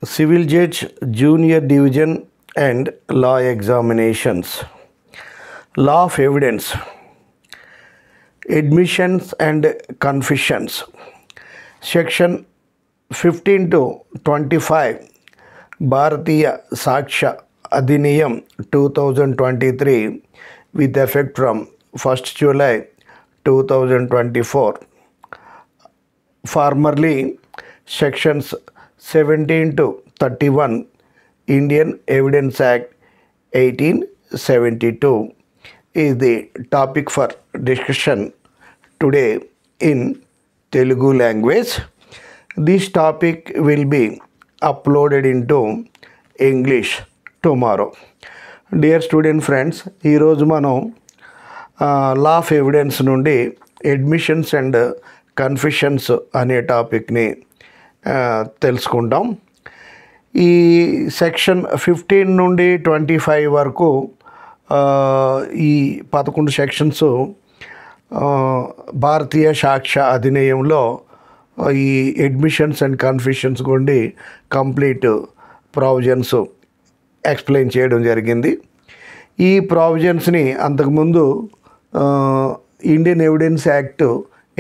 Civil Judge Junior Division and Law Examinations. Law of Evidence. Admissions and Confessions. Section 15 to 25 Bharatiya Saksha Adhiniyam 2023 with effect from 1st July 2024. Formerly sections 17 to 31 Indian Evidence Act 1872 is the topic for discussion today in Telugu language. This topic will be uploaded into English tomorrow. Dear student friends, ee roju manam law of evidence nundi admissions and confessions అనే టాపిక్ని తెలుసుకుంటాం. ఈ section 15 నుండి 25 వరకు ఈ 11 sections భారతీయ సాక్ష్య అధినియంలో ఈ admissions and confessions Gundi complete provisions explain చేయడం జరిగింది. ఈ ప్రావిజన్స్ని అంతకుముందు ఇండియన్ ఎవిడెన్స్ యాక్ట్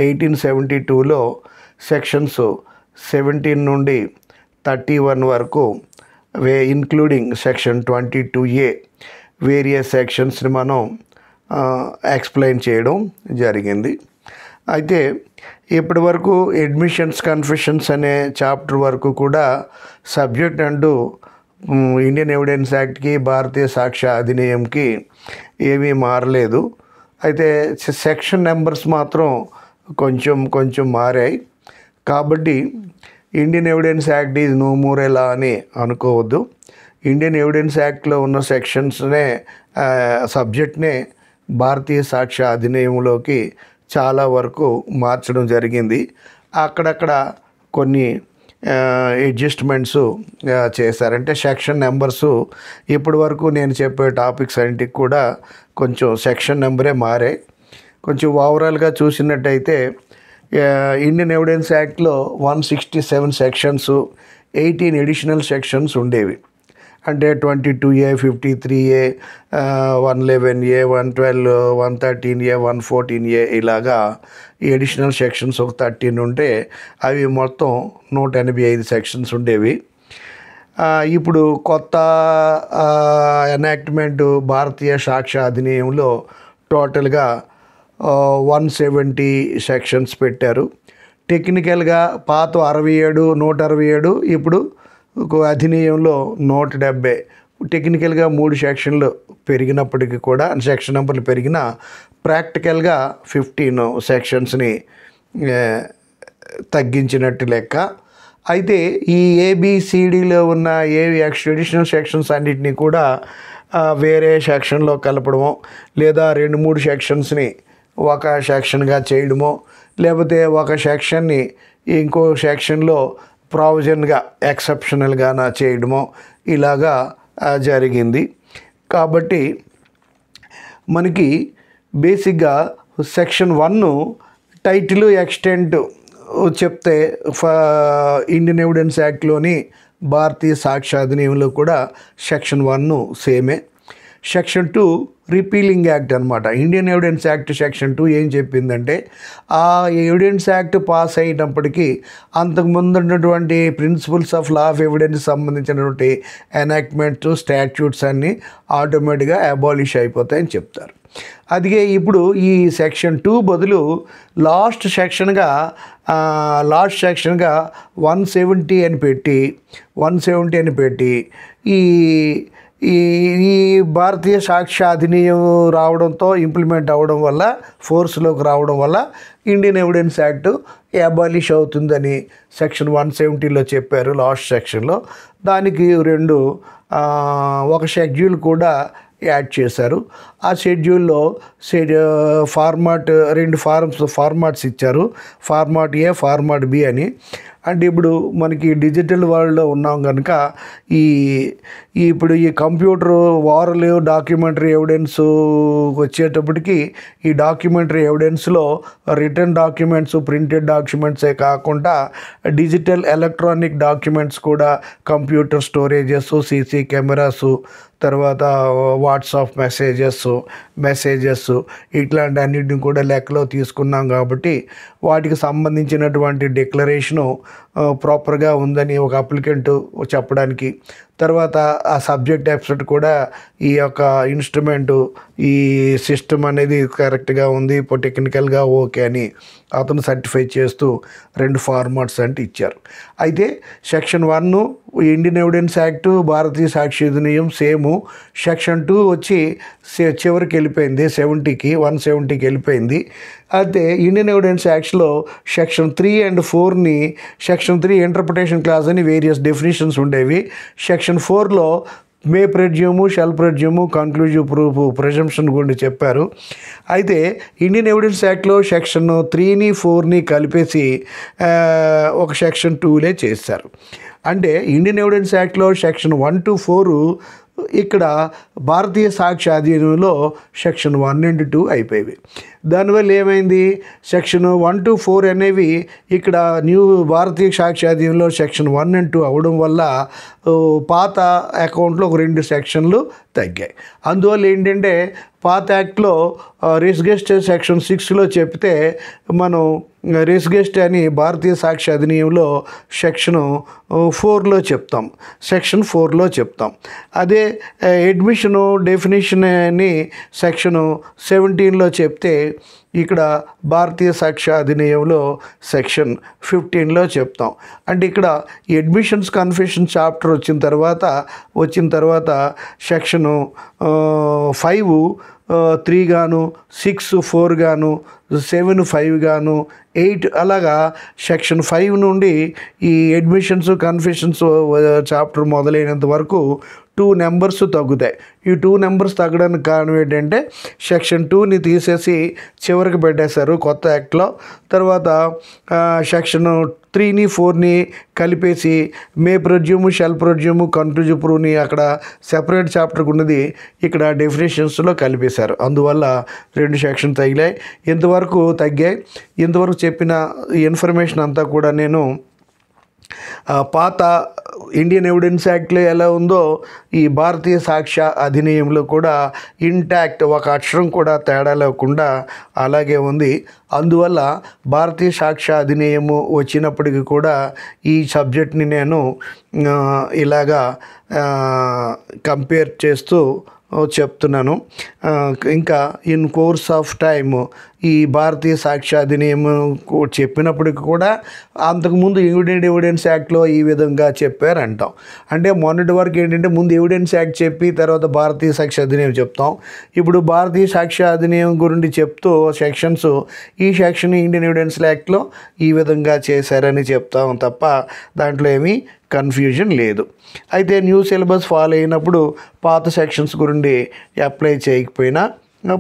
1872లో సెక్షన్స్ 17 నుండి 31 వరకు ఇంక్లూడింగ్ సెక్షన్ 22A వేరియస్ సెక్షన్స్ని మనం ఎక్స్ప్లెయిన్ చేయడం జరిగింది. అయితే ఇప్పటి వరకు అడ్మిషన్స్ కన్ఫెషన్స్ అనే చాప్టర్ వరకు కూడా సబ్జెక్ట్ అంటూ ఇండియన్ ఎవిడెన్స్ యాక్ట్కి భారతీయ సాక్ష్య అధినియంకి ఏమీ మారలేదు. అయితే సెక్షన్ నెంబర్స్ మాత్రం కొంచెం మారాయి. కాబట్టి Indian evidence act is no more a law అని అనుకోవద్దు. ఇండియన్ ఎవిడెన్స్ యాక్ట్లో ఉన్న సెక్షన్స్నే సబ్జెక్ట్నే భారతీయ సాక్ష్య అధినియంలోకి చాలా వరకు మార్చడం జరిగింది. అక్కడక్కడ కొన్ని అడ్జస్ట్మెంట్స్ చేశారంటే సెక్షన్ నెంబర్స్ ఇప్పటి వరకు నేను చెప్పే టాపిక్స్ అన్నిటికి కూడా కొంచెం సెక్షన్ నెంబరే మారాయి. కొంచెం ఓవరాల్గా చూసినట్టయితే ఇండియన్ ఎవిడెన్స్ యాక్ట్లో 167 సెక్షన్స్ 18 అడిషనల్ సెక్షన్స్ ఉండేవి. అంటే 22A 53A 111A 112 113A 114A ఇలాగా ఈ అడిషనల్ సెక్షన్స్ ఒక 13 ఉంటే అవి మొత్తం 185 సెక్షన్స్ ఉండేవి. ఇప్పుడు కొత్త ఎనాక్ట్మెంట్ భారతీయ సాక్ష్య అధినియంలో టోటల్గా 170 సెక్షన్స్ పెట్టారు. టెక్నికల్గా పాత 167 ఇప్పుడు అధినియంలో 170. టెక్నికల్గా 3 సెక్షన్లు పెరిగినప్పటికీ కూడా సెక్షన్ నెంబర్లు పెరిగిన ప్రాక్టికల్గా 15 సెక్షన్స్ని తగ్గించినట్టు లెక్క. అయితే ఈ ABCDలో ఉన్న అడిషనల్ సెక్షన్స్ అన్నిటినీ కూడా వేరే సెక్షన్లో కలపడమో లేదా 2-3 సెక్షన్స్ని ఒక సెక్షన్గా చేయడమో లేకపోతే ఒక సెక్షన్ని ఇంకో సెక్షన్లో ప్రావిజన్గా ఎక్సెప్షనల్గా చేయడమో ఇలాగా జరిగింది. కాబట్టి మనకి బేసిక్గా సెక్షన్ 1 టైటిల్ ఎక్స్టెంట్ చెప్తే ఇండియన్ ఎవిడెన్స్ యాక్ట్లోని భారతీయ సాక్ష్య అధినియంలో కూడా సెక్షన్ 1 సేమే. సెక్షన్ 2 రిపీలింగ్ యాక్ట్ అనమాట. ఇండియన్ ఎవిడెన్స్ యాక్ట్ సెక్షన్ 2 ఏం చెప్పిందంటే ఆ ఎవిడెన్స్ యాక్ట్ పాస్ అయినప్పటికీ అంతకుముందు ఉన్నటువంటి principles of law of evidence సంబంధించినటువంటి ఎనాక్ట్మెంట్స్ స్టాట్యూట్స్ అన్నీ ఆటోమేటిక్గా అబాలిష్ అయిపోతాయని చెప్తారు. అదిగే ఇప్పుడు ఈ సెక్షన్ 2 బదులు లాస్ట్ సెక్షన్గా 170 అని పెట్టి ఈ భారతీయ సాక్ష్య అధినియం రావడంతో ఇంప్లిమెంట్ అవ్వడం వల్ల ఫోర్స్లోకి రావడం వల్ల ఇండియన్ ఎవిడెన్స్ యాక్ట్ అబాలిష్ అవుతుందని సెక్షన్ 170లో చెప్పారు లాస్ట్ సెక్షన్లో. దానికి ఒక షెడ్యూల్ కూడా యాడ్ చేశారు. ఆ షెడ్యూల్లో ఫార్మాట్స్ ఇచ్చారు, ఫార్మాట్ A ఫార్మాట్ B అని. అంటే ఇప్పుడు మనకి డిజిటల్ వరల్డ్లో ఉన్నాం కనుక ఈ ఇప్పుడు ఈ కంప్యూటర్ వారల్ డాక్యుమెంటరీ ఎవిడెన్స్ వచ్చేటప్పటికి ఈ డాక్యుమెంటరీ ఎవిడెన్స్లో రిటర్న్ డాక్యుమెంట్స్, ప్రింటెడ్ డాక్యుమెంట్సే కాకుండా డిజిటల్ ఎలక్ట్రానిక్ డాక్యుమెంట్స్ కూడా, కంప్యూటర్ స్టోరేజెస్, సీసీ కెమెరాసు, తర్వాత వాట్సాప్ మెసేజెస్ ఇట్లాంటి అన్నిటిని కూడా లెక్కలో తీసుకున్నాం కాబట్టి వాటికి సంబంధించినటువంటి డిక్లరేషను ప్రాపర్గా ఉందని ఒక అప్లికెంట్ చెప్పడానికి, తర్వాత ఆ సబ్జెక్ట్ ఎక్స్పర్ట్ కూడా ఈ యొక్క ఇన్స్ట్రుమెంటు, ఈ సిస్టమ్ అనేది కరెక్ట్గా ఉంది, ఇప్పుడు టెక్నికల్గా ఓకే అని అతను సర్టిఫై చేస్తూ 2 ఫార్మాట్స్ అంటే ఇచ్చారు. అయితే section 1 Indian evidence act, Bharatiya సాక్ష్య అధినియం సేము. సెక్షన్ 2 వచ్చి చివరికి వెళ్ళిపోయింది, 170కి వెళ్ళిపోయింది. అయితే ఇండియన్ ఎవిడెన్స్ యాక్ట్స్లో సెక్షన్ 3 and 4ని, సెక్షన్ 3 ఇంటర్ప్రిటేషన్ క్లాస్ అని వేరియస్ డెఫినేషన్స్ ఉండేవి. సెక్షన్ 4లో may presume, shall presume, conclusive proof, presumption గురించి చెప్పారు. అయితే ఇండియన్ ఎవిడెన్స్ యాక్ట్లో సెక్షన్ 3ని 4ని కలిపేసి ఒక సెక్షన్ 2లే చేశారు. అంటే ఇండియన్ ఎవిడెన్స్ యాక్ట్లో సెక్షన్ 1 to 4 ఇక్కడ భారతీయ సాక్ష్య అధీనంలో సెక్షన్ 1 and 2 అయిపోయేవి. దానివల్ల ఏమైంది, సెక్షన్ 1 to 4 అనేవి ఇక్కడ భారతీయ సాక్ష్య అధీనంలో సెక్షన్ 1 and 2 అవడం వల్ల పాత అకౌంట్లో ఒక 2 సెక్షన్లు తగ్గాయి. అందువల్ల ఏంటంటే పాత యాక్ట్లో రిస్గెస్ట్ సెక్షన్ 6లో చెప్తే మనం రిస్గెస్ట్ అని భారతీయ సాక్ష్య అధినియంలో సెక్షన్ 4లో చెప్తాం. అదే అడ్మిషను డెఫినేషన్ అని సెక్షన్ 17లో చెప్తే ఇక్కడ భారతీయ సాక్ష్య అధినియంలో సెక్షన్ 15లో చెప్తాం. అంటే ఇక్కడ ఈ అడ్మిషన్స్ కన్ఫెషన్ చాప్టర్ వచ్చిన తర్వాత సెక్షను 5 3 గాను, 6 4 గాను, 7 5 గాను, 8 అలాగా సెక్షన్ 5 నుండి ఈ అడ్మిషన్స్ కన్ఫెషన్స్ చాప్టర్ మొదలైనంత వరకు 2 నెంబర్స్ తగ్గుతాయి. ఈ 2 నెంబర్స్ తగ్గడానికి కారణం ఏంటంటే సెక్షన్ 2ని తీసేసి చివరికి పెట్టేశారు కొత్త యాక్ట్లో. తర్వాత సెక్షన్ 3ని 4ని కలిపేసి మే ప్రొజ్యూము, షెల్ ప్రొజ్యూము, కన్క్లూజివ్ ప్రూఫ్ని అక్కడ సెపరేట్ చాప్టర్కి ఉన్నది ఇక్కడ డెఫినేషన్స్లో కలిపేశారు. అందువల్ల 2 సెక్షన్ తగిలాయి. ఇంతవరకు చెప్పిన ఇన్ఫర్మేషన్ అంతా కూడా నేను పాత ఇండియన్ ఎవిడెన్స్ యాక్ట్లో ఎలా ఉందో ఈ భారతీయ సాక్ష్య అధినియంలో కూడా ఇంటాక్ట్, ఒక అక్షరం కూడా తేడా లేకుండా అలాగే ఉంది. అందువల్ల భారతీయ సాక్ష్య అధినియము వచ్చినప్పటికీ కూడా ఈ సబ్జెక్ట్ని నేను ఇలాగా కంపేర్ చేస్తూ చెప్తున్నాను. ఇంకా ఇన్ కోర్స్ ఆఫ్ టైమ్ ఈ భారతీయ సాక్ష్య అధినియమం చెప్పినప్పటికి కూడా అంతకుముందు ఎవిడెన్స్ యాక్ట్లో ఈ విధంగా చెప్పారంటాం. అంటే మొన్నటి వరకు ఏంటంటే ముందు ఎవిడెన్స్ యాక్ట్ చెప్పి తర్వాత భారతీయ సాక్ష్య అధినియం చెప్తాం. ఇప్పుడు భారతీయ సాక్ష్య అధినియం గురించి చెప్తూ సెక్షన్స్, ఈ సెక్షన్ ఇండియన్ ఎవిడెన్స్ యాక్ట్లో ఈ విధంగా చేశారని చెప్తాం తప్ప దాంట్లో ఏమీ కన్ఫ్యూజన్ లేదు. అయితే న్యూ సిలబస్ ఫాలో అయినప్పుడు పాత సెక్షన్స్ గురించి అప్లై చేయకపోయినా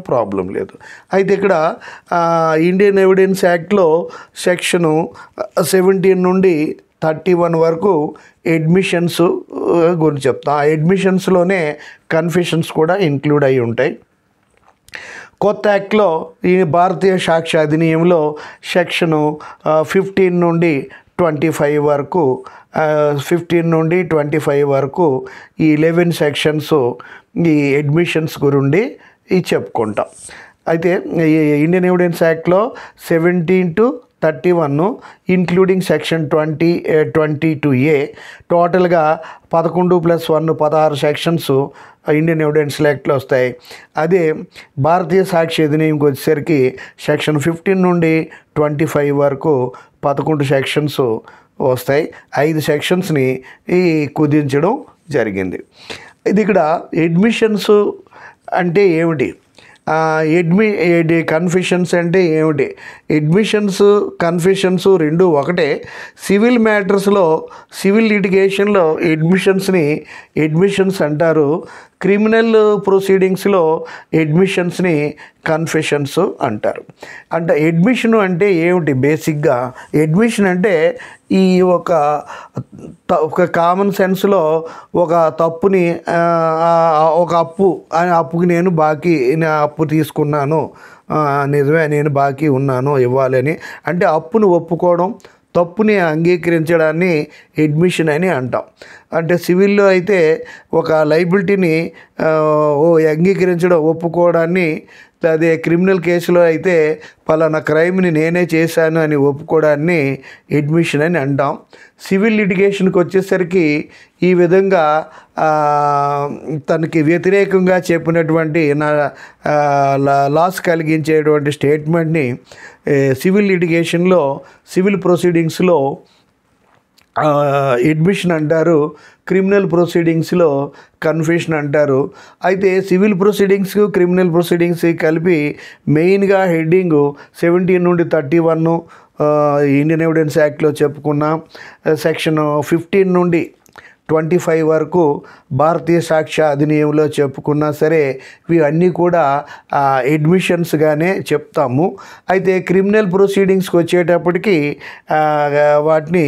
ప్రాబ్లం లేదు. అయితే ఇక్కడ ఇండియన్ ఎవిడెన్స్ యాక్ట్లో సెక్షను 17 నుండి 31 వరకు అడ్మిషన్స్ గురించి చెప్తాం. ఆ అడ్మిషన్స్లోనే కన్ఫెషన్స్ కూడా ఇంక్లూడ్ అయి ఉంటాయి. కొత్త యాక్ట్లో ఈ భారతీయ సాక్ష్య అధినియంలో సెక్షను 15 నుండి 25 వరకు ఈ 11 సెక్షన్స్ ఈ అడ్మిషన్స్ గురించి చెప్పుకుంటాం. అయితే ఇండియన్ ఎవిడెన్స్ యాక్ట్లో 17 to 31 ఇంక్లూడింగ్ సెక్షన్ 22A టోటల్గా 11 + 1 16 సెక్షన్స్ ఇండియన్ ఎవిడెన్స్ యాక్ట్లో వస్తాయి. అదే భారతీయ సాక్ష్య అధినియంకి వచ్చేసరికి సెక్షన్ 15 నుండి 25 వరకు 11 సెక్షన్స్ వస్తాయి. 5 సెక్షన్స్ని కుదించడం జరిగింది. ఇది ఇక్కడ అడ్మిషన్స్ అంటే ఏమిటి, కన్ఫెషన్స్ అంటే ఏమిటి? అడ్మిషన్స్ కన్ఫెషన్స్ రెండు ఒకటే. సివిల్ మ్యాటర్స్లో, సివిల్ లిటిగేషన్లో అడ్మిషన్స్ అంటారు. క్రిమినల్ ప్రొసీడింగ్స్లో అడ్మిషన్స్ని కన్ఫెషన్స్ అంటారు. అంటే అడ్మిషన్ అంటే ఏమిటి? బేసిక్గా అడ్మిషన్ అంటే ఈ ఒక కామన్ సెన్స్లో ఒక తప్పుని ఒక అప్పుకి నేను అప్పు తీసుకున్నాను, నిజమే నేను బాకీ ఉన్నాను ఇవ్వాలని, అంటే అప్పును ఒప్పుకోవడం, తప్పుని అంగీకరించడాన్ని అడ్మిషన్ అని అంటాం. అంటే సివిల్లో అయితే ఒక లైబిలిటీని అంగీకరించడం, ఒప్పుకోవడాన్ని, అదే క్రిమినల్ కేసులో అయితే పలానా క్రైమ్ని నేనే చేశాను అని ఒప్పుకోవడాన్ని అడ్మిషన్ అని అంటాం. సివిల్ లిటిగేషన్కి వచ్చేసరికి ఈ విధంగా తనకి వ్యతిరేకంగా చెప్పినటువంటి లాస్ కలిగించేటువంటి స్టేట్మెంట్ని సివిల్ లిటిగేషన్లో, సివిల్ ప్రొసీడింగ్స్లో అడ్మిషన్ అంటారు, క్రిమినల్ ప్రొసీడింగ్స్లో కన్ఫెషన్ అంటారు. అయితే సివిల్ ప్రొసీడింగ్స్, క్రిమినల్ ప్రొసీడింగ్స్ కలిపి మెయిన్గా హెడ్డింగ్ 17 నుండి 31 ఇండియన్ ఎవిడెన్స్ యాక్ట్లో చెప్పుకున్నాం. సెక్షన్ 15 నుండి 25 వరకు భారతీయ సాక్ష్య అధినియంలో చెప్పుకున్నా సరే ఇవన్నీ కూడా అడ్మిషన్స్గానే చెప్తాము. అయితే క్రిమినల్ ప్రొసీడింగ్స్కి వచ్చేటప్పటికి వాటిని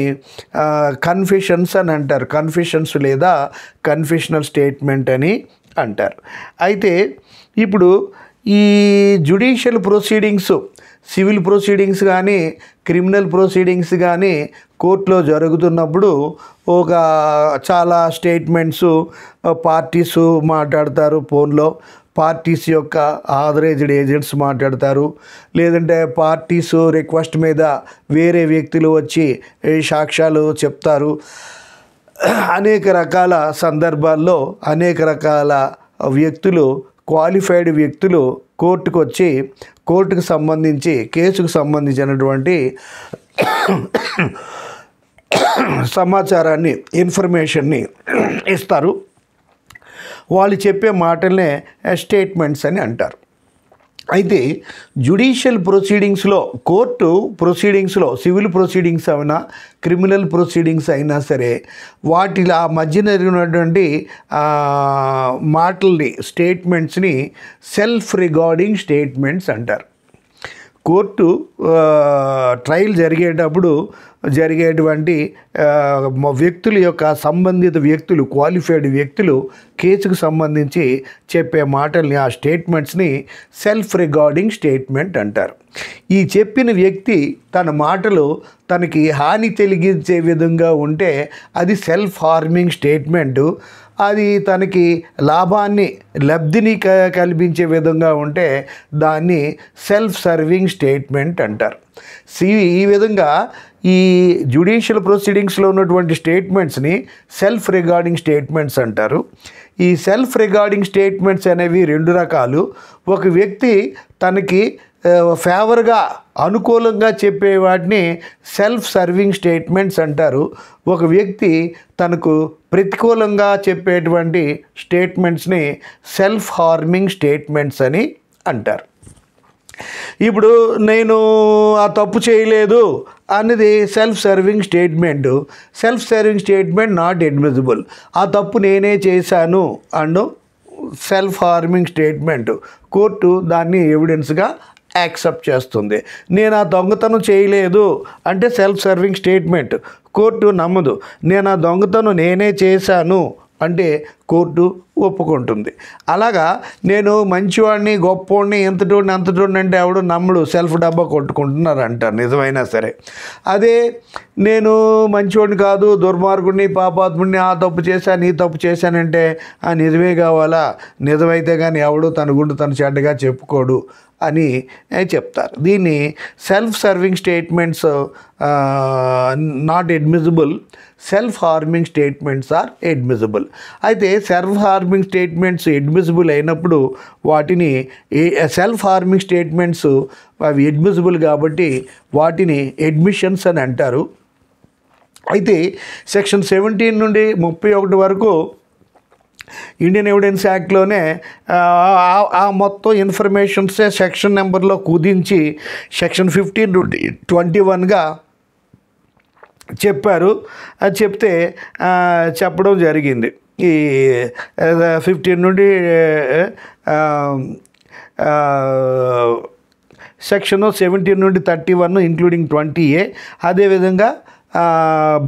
కన్ఫెషన్స్ అని అంటారు. కన్ఫెషన్స్ లేదా కన్ఫెషనల్ స్టేట్మెంట్ అని అంటారు. అయితే ఇప్పుడు ఈ జ్యుడిషియల్ ప్రొసీడింగ్స్, సివిల్ ప్రొసీడింగ్స్ కానీ క్రిమినల్ ప్రొసీడింగ్స్ కానీ కోర్టులో జరుగుతున్నప్పుడు చాలా స్టేట్మెంట్స్ పార్టీస్ మాట్లాడతారు, ఫోన్లో పార్టీస్ యొక్క ఆథరైజ్డ్ ఏజెంట్స్ మాట్లాడతారు, లేదంటే పార్టీస్ రిక్వెస్ట్ మీద వేరే వ్యక్తులు వచ్చి సాక్ష్యాలు చెప్తారు. అనేక రకాల సందర్భాల్లో అనేక రకాల వ్యక్తులు, క్వాలిఫైడ్ వ్యక్తులు కోర్టుకు వచ్చి కోర్టుకు సంబంధించి, కేసుకు సంబంధించినటువంటి సమాచారాన్ని, ఇన్ఫర్మేషన్ని ఇస్తారు. వాళ్ళు చెప్పే మాటలనే స్టేట్మెంట్స్ అని అంటారు. అయితే జ్యుడిషియల్ ప్రొసీడింగ్స్లో, కోర్టు ప్రొసీడింగ్స్లో, సివిల్ ప్రొసీడింగ్స్ అయినా క్రిమినల్ ప్రొసీడింగ్స్ అయినా సరే వాటిలో ఆ మధ్య జరిగినటువంటి మాటల్ని, స్టేట్మెంట్స్ని సెల్ఫ్ రిగార్డింగ్ స్టేట్మెంట్స్ అంటారు. కోర్టు ట్రయల్ జరిగేటప్పుడు జరిగేటువంటి వ్యక్తుల యొక్క సంబంధిత వ్యక్తులు, క్వాలిఫైడ్ వ్యక్తులు కేసుకు సంబంధించి చెప్పే మాటల్ని, ఆ స్టేట్మెంట్స్ని సెల్ఫ్ రిగార్డింగ్ స్టేట్మెంట్ అంటారు. ఈ చెప్పిన వ్యక్తి తన మాటలు తనకి హాని కలిగించే విధంగా ఉంటే అది సెల్ఫ్ హార్మింగ్ స్టేట్మెంటు. అది తనకి లబ్ధిని కల్పించే విధంగా ఉంటే దాన్ని సెల్ఫ్ సర్వింగ్ స్టేట్మెంట్ అంటారు. ఈ విధంగా ఈ జ్యుడిషియల్ ప్రొసీడింగ్స్లో ఉన్నటువంటి స్టేట్మెంట్స్ని సెల్ఫ్ రిగార్డింగ్ స్టేట్మెంట్స్ అంటారు. ఈ సెల్ఫ్ రిగార్డింగ్ స్టేట్మెంట్స్ అనేవి రెండు రకాలు. ఒక వ్యక్తి తనకి ఫేవర్గా, అనుకూలంగా చెప్పే వాటిని సెల్ఫ్ సర్వింగ్ స్టేట్మెంట్స్ అంటారు. ఒక వ్యక్తి తనకు ప్రతికూలంగా చెప్పేటువంటి స్టేట్మెంట్స్ని సెల్ఫ్ హార్మింగ్ స్టేట్మెంట్స్ అని అంటారు. ఇప్పుడు నేను ఆ తప్పు చేయలేదు అనేది self serving statement. Self serving statement not admissible. ఆ తప్పు నేనే చేశాను and self harming statement. Court దాన్ని ఎవిడెన్స్గా యాక్సెప్ట్ చేస్తుంది. నేను ఆ దొంగతనం చేయలేదు అంటే సెల్ఫ్ సర్వింగ్ స్టేట్మెంట్. కోర్టు నమ్మదు. నేను ఆ దొంగతనం నేనే చేశాను అంటే కోర్టు ఒప్పుకుంటుంది. అలాగా నేను మంచివాడిని, గొప్పవాడిని, ఎంతటోడిని అంతటోడిని అంటే ఎవడు నమ్మడు, సెల్ఫ్ డబ్బా కొట్టుకుంటున్నారు అంటారు నిజమైనా సరే. అదే నేను మంచివాడిని కాదు, దుర్మార్గుడిని, పాపాత్ముడిని, ఆ తప్పు చేశాను, ఈ తప్పు చేశానంటే ఆ నిజమే కావాలా, నిజమైతే కానీ ఎవడు తన గుండు తన చెడ్డగా చెప్పుకోడు అని చెప్తారు. దీన్ని self serving statements not admissible, self harming statements are admissible. అయితే సెల్ఫ్ హార్మింగ్ స్టేట్మెంట్స్ అడ్మిసిబుల్ అయినప్పుడు వాటిని, సెల్ఫ్ హార్మింగ్ స్టేట్మెంట్స్ అవి అడ్మిసిబుల్ కాబట్టి వాటిని అడ్మిషన్స్ అని అంటారు. అయితే సెక్షన్ 17 నుండి 31 వరకు ఇండియన్ ఎవిడెన్స్ యాక్ట్లోనే ఆ మొత్తం ఇన్ఫర్మేషన్సే సెక్షన్ నెంబర్లో కుదించి సెక్షన్ 15 నుండి 21గా చెప్పారు. అది చెప్తే చెప్పడం జరిగింది. ఈ 15 నుండి సెక్షన్ 17 నుండి 31 ఇంక్లూడింగ్ 20A. అదేవిధంగా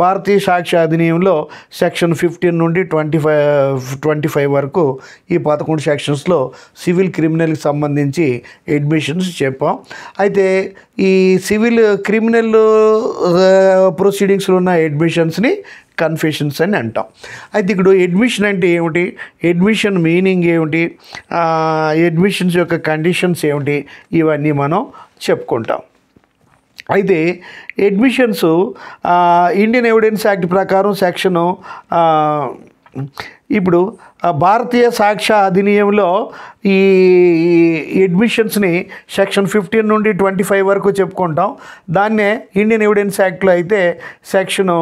భారతీయ సాక్ష్య అధినియంలో సెక్షన్ 15 నుండి 25 వరకు ఈ 11 సెక్షన్స్లో సివిల్ క్రిమినల్కి సంబంధించి అడ్మిషన్స్ చెప్పాం. అయితే ఈ సివిల్ క్రిమినల్ ప్రొసీడింగ్స్లో ఉన్న అడ్మిషన్స్ని కన్ఫెషన్స్ అని అంటాం. అయితే ఇక్కడ అడ్మిషన్ అంటే ఏమిటి, అడ్మిషన్ మీనింగ్ ఏమిటి, అడ్మిషన్స్ యొక్క కండిషన్స్ ఏమిటి, ఇవన్నీ మనం చెప్పుకుంటాం. అయితే అడ్మిషన్స్ ఇండియన్ ఎవిడెన్స్ యాక్ట్ ప్రకారం సెక్షను ఇప్పుడు భారతీయ సాక్ష్య అధినియంలో ఈ అడ్మిషన్స్ని సెక్షన్ 15 నుండి 25 వరకు చెప్పుకుంటాం. దాన్నే ఇండియన్ ఎవిడెన్స్ యాక్ట్లో అయితే సెక్షను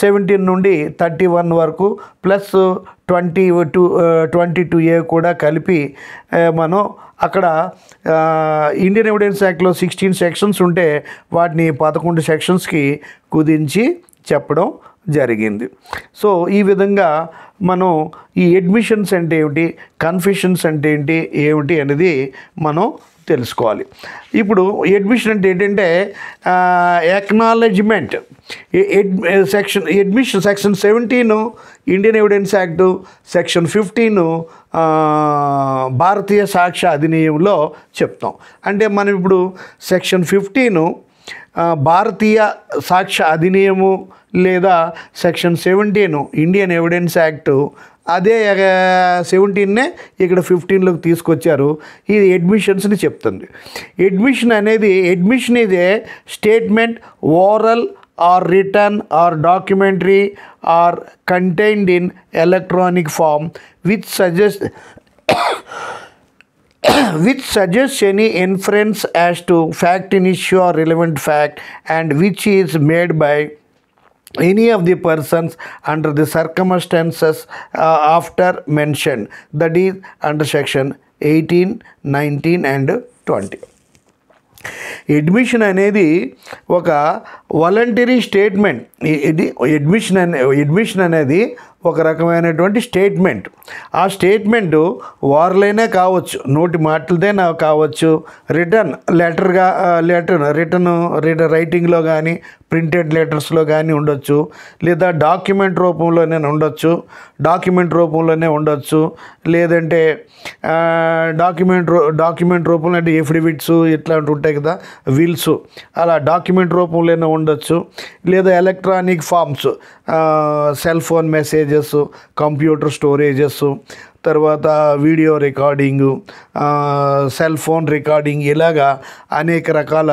17 నుండి 31 వరకు ప్లస్ 22A కూడా కలిపి మనం అక్కడ ఇండియన్ ఎవిడెన్స్ యాక్ట్లో 16 సెక్షన్స్ ఉంటే వాటిని 11 సెక్షన్స్కి కుదించి చెప్పడం జరిగింది. సో ఈ విధంగా మనం ఈ అడ్మిషన్స్ అంటే ఏమిటి, కన్ఫెషన్స్ అంటే ఏమిటి అనేది మనం తెలుసుకోవాలి. ఇప్పుడు అడ్మిషన్ అంటే ఏంటంటే acknowledgement. Section 17 Indian evidence act, section 15 భారతీయ సాక్ష్య అధినియంలో చెప్తాం. అంటే మనం ఇప్పుడు సెక్షన్ 15 భారతీయ సాక్ష్య అధినియము లేదా సెక్షన్ 17 ఇండియన్ ఎవిడెన్స్ యాక్టు, అదే 17నే ఇక్కడ 15లోకి తీసుకొచ్చారు. ఇది అడ్మిషన్స్ని చెప్తుంది. Admission is a statement oral or written or documentary or contained in electronic form which suggests any inference as to fact in issue or relevant fact, and which is made by any of the persons under the circumstances after mentioned, that is under section 18, 19 and 20. Admission అనేది ఒక voluntary statement. ఇది admission అనేది ఒక రకమైనటువంటి statement. ఆ statement వార్లైనా కావచ్చు, నోటి మాటలదైనా కావచ్చు, రిటర్న్ రైటింగ్లో కానీ ప్రింటెడ్ లెటర్స్లో కానీ ఉండొచ్చు, లేదా డాక్యుమెంట్ రూపంలోనే ఉండొచ్చు, లేదంటే డాక్యుమెంట్ రూపంలో అంటే ఎఫిడవిట్స్ ఇట్లాంటి ఉంటాయి కదా, విల్స్, అలా డాక్యుమెంట్ రూపంలోనే ఉండొచ్చు, లేదా electronic forms, cell phone messages, computer storages, తర్వాత video recording, cell phone recording, ఇలాగా అనేక రకాల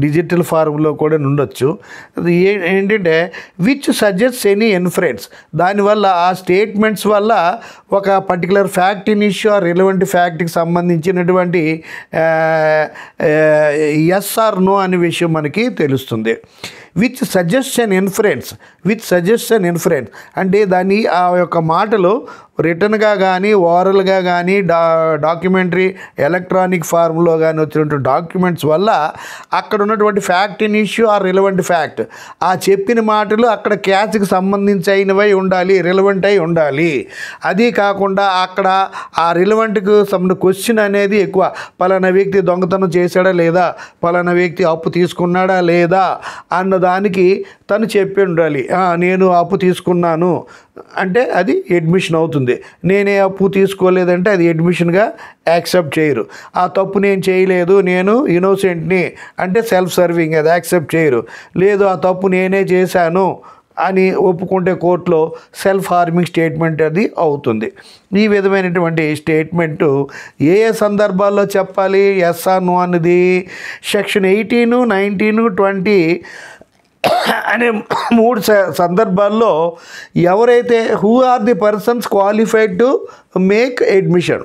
డిజిటల్ ఫార్మ్లో కూడా ఉండొచ్చు. అది ఏంటంటే విచ్ సజెస్ట్ ఎనీ ఇన్ఫరెన్స్, దానివల్ల ఆ స్టేట్మెంట్స్ వల్ల ఒక particular fact in issue or relevant ఫ్యాక్ట్కి సంబంధించినటువంటి ఎస్ ఆర్ నో అనే విషయం మనకి తెలుస్తుంది. విచ్ సజెస్ట్ అన్ ఇన్ఫరెన్స్ అంటే దాన్ని ఆ యొక్క మాటలు రిటర్న్గా కానీ ఓరల్గా కానీ డాక్యుమెంటరీ ఎలక్ట్రానిక్ ఫార్మ్లో కానీ వచ్చినటువంటి డాక్యుమెంట్స్ వల్ల అక్కడ ఉన్నటువంటి fact in issue or relevant fact, ఆ చెప్పిన మాటలు అక్కడ క్యాచ్కి సంబంధించినవై ఉండాలి, రిలవెంట్ అయి ఉండాలి. అది కాకుండా అక్కడ ఆ రిలవెంట్కి సంబంధించిన క్వశ్చన్ అనేది ఎక్కువ, పలానా వ్యక్తి దొంగతనం చేశాడా లేదా, పలానా వ్యక్తి అప్పు తీసుకున్నాడా లేదా అన్నదానికి తను చెప్పి ఉండాలి. నేను అప్పు తీసుకున్నాను అంటే అది అడ్మిషన్ అవుతుంది. నేనే అప్పు తీసుకోలేదంటే అది అడ్మిషన్గా యాక్సెప్ట్ చేయరు. ఆ తప్పు నేను చేయలేదు, నేను ఇన్నోసెంట్ని అంటే సెల్ఫ్ సర్వింగ్, అది యాక్సెప్ట్ చేయరు. లేదు ఆ తప్పు నేనే చేశాను అని ఒప్పుకుంటే కోర్టులో సెల్ఫ్ హార్మింగ్ స్టేట్మెంట్ అది అవుతుంది. ఈ విధమైనటువంటి స్టేట్మెంటు ఏ సందర్భాల్లో చెప్పాలి, ఎస్ ఆర్ నో అన్నది సెక్షన్ 18, 19, 20 అనే 3 సందర్భాల్లో ఎవరైతే who are the persons qualified to make admission,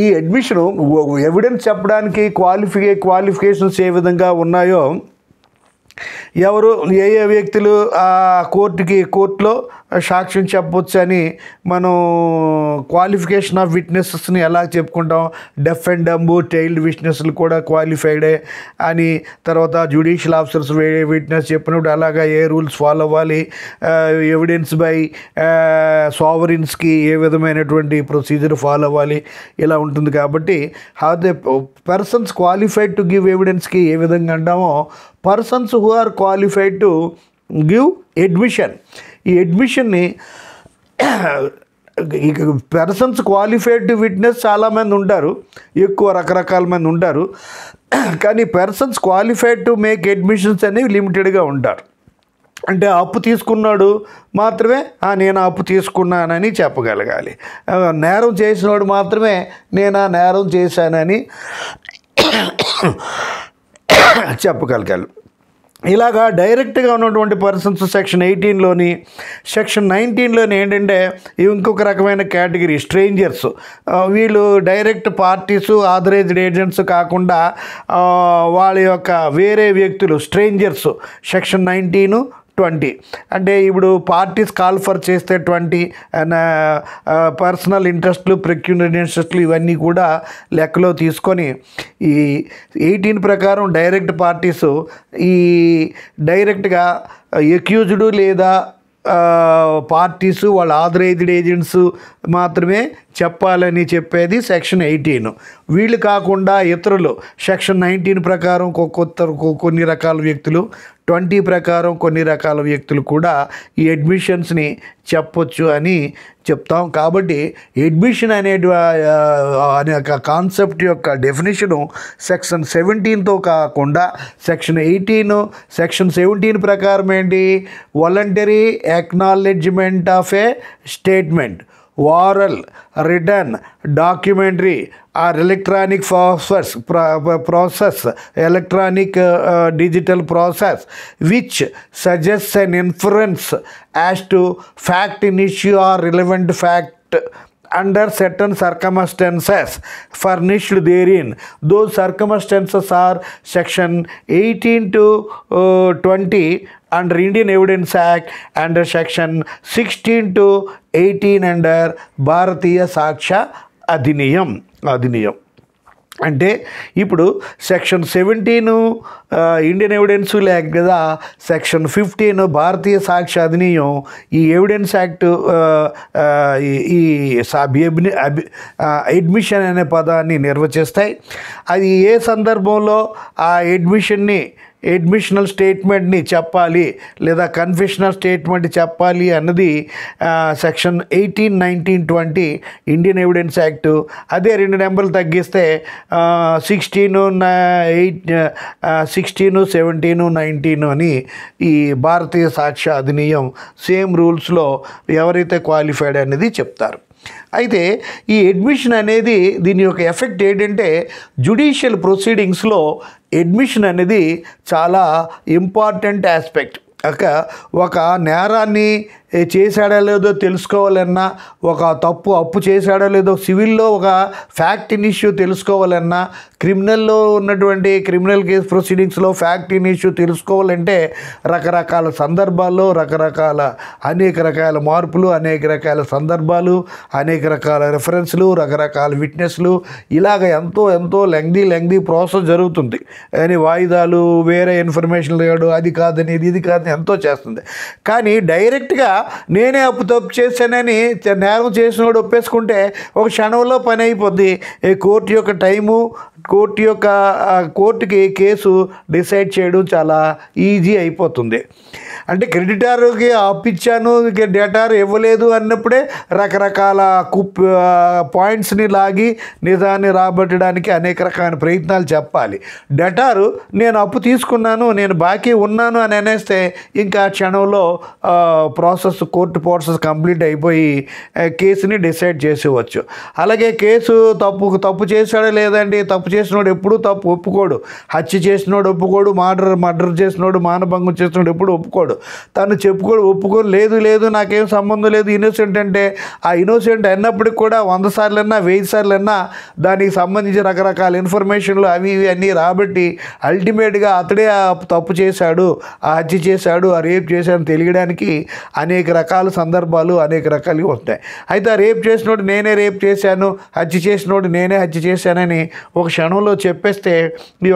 ఈ అడ్మిషను ఎవిడెన్స్ చెప్పడానికి క్వాలిఫికేషన్స్ ఏ విధంగా ఉన్నాయో ఎవరు ఏ ఏ వ్యక్తులు కోర్టులో సాక్ష్యం చెప్పొచ్చు అని మనం క్వాలిఫికేషన్ ఆఫ్ విట్నెసెస్ని ఎలా చెప్పుకుంటాం, డెఫ్ అండ్ డంబ్ చైల్డ్ విట్నెస్లు కూడా క్వాలిఫైడే అని, తర్వాత జ్యుడిషియల్ ఆఫీసర్స్ విట్నెస్ చెప్పినప్పుడు అలాగా ఏ రూల్స్ ఫాలో అవ్వాలి, ఎవిడెన్స్ బై సావరిన్స్కి ఏ విధమైనటువంటి ప్రొసీజర్ ఫాలో అవ్వాలి, ఇలా ఉంటుంది. కాబట్టి how the persons qualified to give ఎవిడెన్స్కి ఏ విధంగా అంటామో persons who are qualified to give admission, ఈ అడ్మిషన్ని పర్సన్స్ క్వాలిఫైడ్ టు విట్నెస్ చాలామంది ఉంటారు, ఎక్కువ రకరకాల మంది ఉంటారు. కానీ persons qualified to make admissions అనేవి లిమిటెడ్గా ఉంటారు. అంటే అప్పు తీసుకున్నాడు మాత్రమే నేను అప్పు తీసుకున్నానని చెప్పగలగాలి, నేరం చేసినవాడు మాత్రమే నేను ఆ నేరం చేశానని చెప్పగలగాలి. ఇలాగా డైరెక్ట్గా ఉన్నటువంటి పర్సన్స్ సెక్షన్ 18లోని, సెక్షన్ 19లోని ఏంటంటే ఇంకొక రకమైన కేటగిరీ స్ట్రేంజర్స్. వీళ్ళు డైరెక్ట్ పార్టీసు ఆథరైజ్డ్ ఏజెంట్స్ కాకుండా వాళ్ళ యొక్క వేరే వ్యక్తులు స్ట్రేంజర్స్ సెక్షన్ 19, 20. అంటే ఇప్పుడు పార్టీస్ కాల్ ఫర్ చేస్తే 20 పర్సనల్ ఇంట్రెస్ట్లు, పెక్యునియరీ ఇంట్రెస్ట్లు ఇవన్నీ కూడా లెక్కలో తీసుకొని ఈ 18 ప్రకారం డైరెక్ట్ పార్టీసు ఈ డైరెక్ట్గా ఎక్యూజ్డ్ లేదా పార్టీసు వాళ్ళ ఆథరైజ్డ్ ఏజెంట్స్ మాత్రమే చెప్పాలని చెప్పేది సెక్షన్ 18. వీళ్ళు కాకుండా ఇతరులు సెక్షన్ 19 ప్రకారం కొన్ని రకాల వ్యక్తులు, 20 ప్రకారం కొన్ని రకాల వ్యక్తులు కూడా ఈ అడ్మిషన్స్ని చెప్పొచ్చు అని చెప్తాం. కాబట్టి అడ్మిషన్ అనే కాన్సెప్ట్ యొక్క డెఫినేషను సెక్షన్ 17తో కాకుండా సెక్షన్ 18, సెక్షన్ 17 ప్రకారం ఏంటి, voluntary acknowledgement of a statement, oral, written, documentary or electronic process, electronic digital process which suggests an inference as to fact in issue or relevant fact under certain circumstances furnished therein. Those circumstances are section 18 to 20 under Indian Evidence Act, under section 16 to 18 under భారతీయ సాక్ష్య అధినియం. అంటే ఇప్పుడు section 17 Indian evidence act కదా, section 15 భారతీయ సాక్ష్య అధినియం ఈ evidence act ఈ admission అనే పదాన్ని నిర్వచిస్తాయి. అది ఏ సందర్భంలో ఆ అడ్మిషనల్ స్టేట్మెంట్ని చెప్పాలి లేదా కన్ఫెషనల్ స్టేట్మెంట్ చెప్పాలి అన్నది సెక్షన్ 18, 19, 20 ఇండియన్ ఎవిడెన్స్ యాక్టు. అదే 2 నెంబర్లు తగ్గిస్తే 16, 17, 19 అని ఈ భారతీయ సాక్ష్య అధినియం సేమ్ రూల్స్లో ఎవరైతే క్వాలిఫైడ్ అనేది చెప్తారు. అయితే ఈ అడ్మిషన్ అనేది దీని యొక్క ఎఫెక్ట్ ఏంటంటే జ్యుడిషియల్ ప్రొసీడింగ్స్లో అడ్మిషన్ అనేది చాలా ఇంపార్టెంట్ ఆస్పెక్ట్. ఒక నేరాన్ని చేశాడో లేదో తెలుసుకోవాలన్నా, ఒక అప్పు చేశాడో లేదో సివిల్లో ఒక ఫ్యాక్ట్ ఇన్ ఇష్యూ తెలుసుకోవాలన్నా, క్రిమినల్లో ఉన్నటువంటి క్రిమినల్ కేసు ప్రొసీడింగ్స్లో ఫ్యాక్ట్ ఇన్ ఇష్యూ తెలుసుకోవాలంటే రకరకాల సందర్భాల్లో అనేక రకాల మార్పులు, అనేక రకాల సందర్భాలు, అనేక రకాల రెఫరెన్స్లు, రకరకాల విట్నెస్లు, ఇలాగ ఎంతో లెంగ్దీ ప్రాసెస్ జరుగుతుంది. అని వాయిదాలు, వేరే ఇన్ఫర్మేషన్ లేడు, అది కాదని ఇది కాదని ఎంతో చేస్తుంది. కానీ డైరెక్ట్గా నేనే తప్పు చేశానని నేరం చేసినోడు ఒప్పేసుకుంటే ఒక క్షణంలో పని అయిపోద్ది. కోర్టు యొక్క టైము, కోర్టుకి కేసు డిసైడ్ చేయడం చాలా ఈజీ అయిపోతుంది. అంటే క్రెడిటార్కి అప్పిచ్చాను, డేటార్ ఇవ్వలేదు అన్నప్పుడే రకరకాల పాయింట్స్ని లాగి నిజాన్ని రాబట్టడానికి అనేక రకాల ప్రయత్నాలు చెప్పాలి. డేటారు నేను అప్పు తీసుకున్నాను, నేను బాకీ ఉన్నాను అని అనేస్తే ఇంకా క్షణంలో కోర్టు ప్రాసెస్ కంప్లీట్ అయిపోయి కేసుని డిసైడ్ చేసేవచ్చు. అలాగే కేసు తప్పు చేశాడో లేదండి, తప్పు చేసినోడు ఎప్పుడూ తప్పు ఒప్పుకోడు. హత్య చేసినోడు ఒప్పుకోడు, మర్డర్ చేసినోడు, మానభంగం చేసినోడు ఎప్పుడు ఒప్పుకోడు. తను ఒప్పుకోడు, లేదు నాకేం సంబంధం లేదు, ఇన్నోసెంట్ అంటే ఆ ఇన్నోసెంట్ అన్నప్పటికి కూడా 100 సార్లన్నా 1000 సార్లన్నా దానికి సంబంధించి రకరకాల ఇన్ఫర్మేషన్లు అవి ఇవి అన్నీ రాబట్టి అల్టిమేట్గా అతడే ఆ తప్పు చేశాడు, ఆ హత్య చేశాడు, ఆ రేప్ చేశాడు తెలియడానికి అనేక రకాల సందర్భాలు అనేక రకాలుగా వస్తాయి. అయితే ఆ రేప్ చేసినోడు నేనే రేప్ చేశాను, హత్య చేసినోడు నేనే హత్య చేశానని ఒక క్షణంలో చెప్పేస్తే ఈ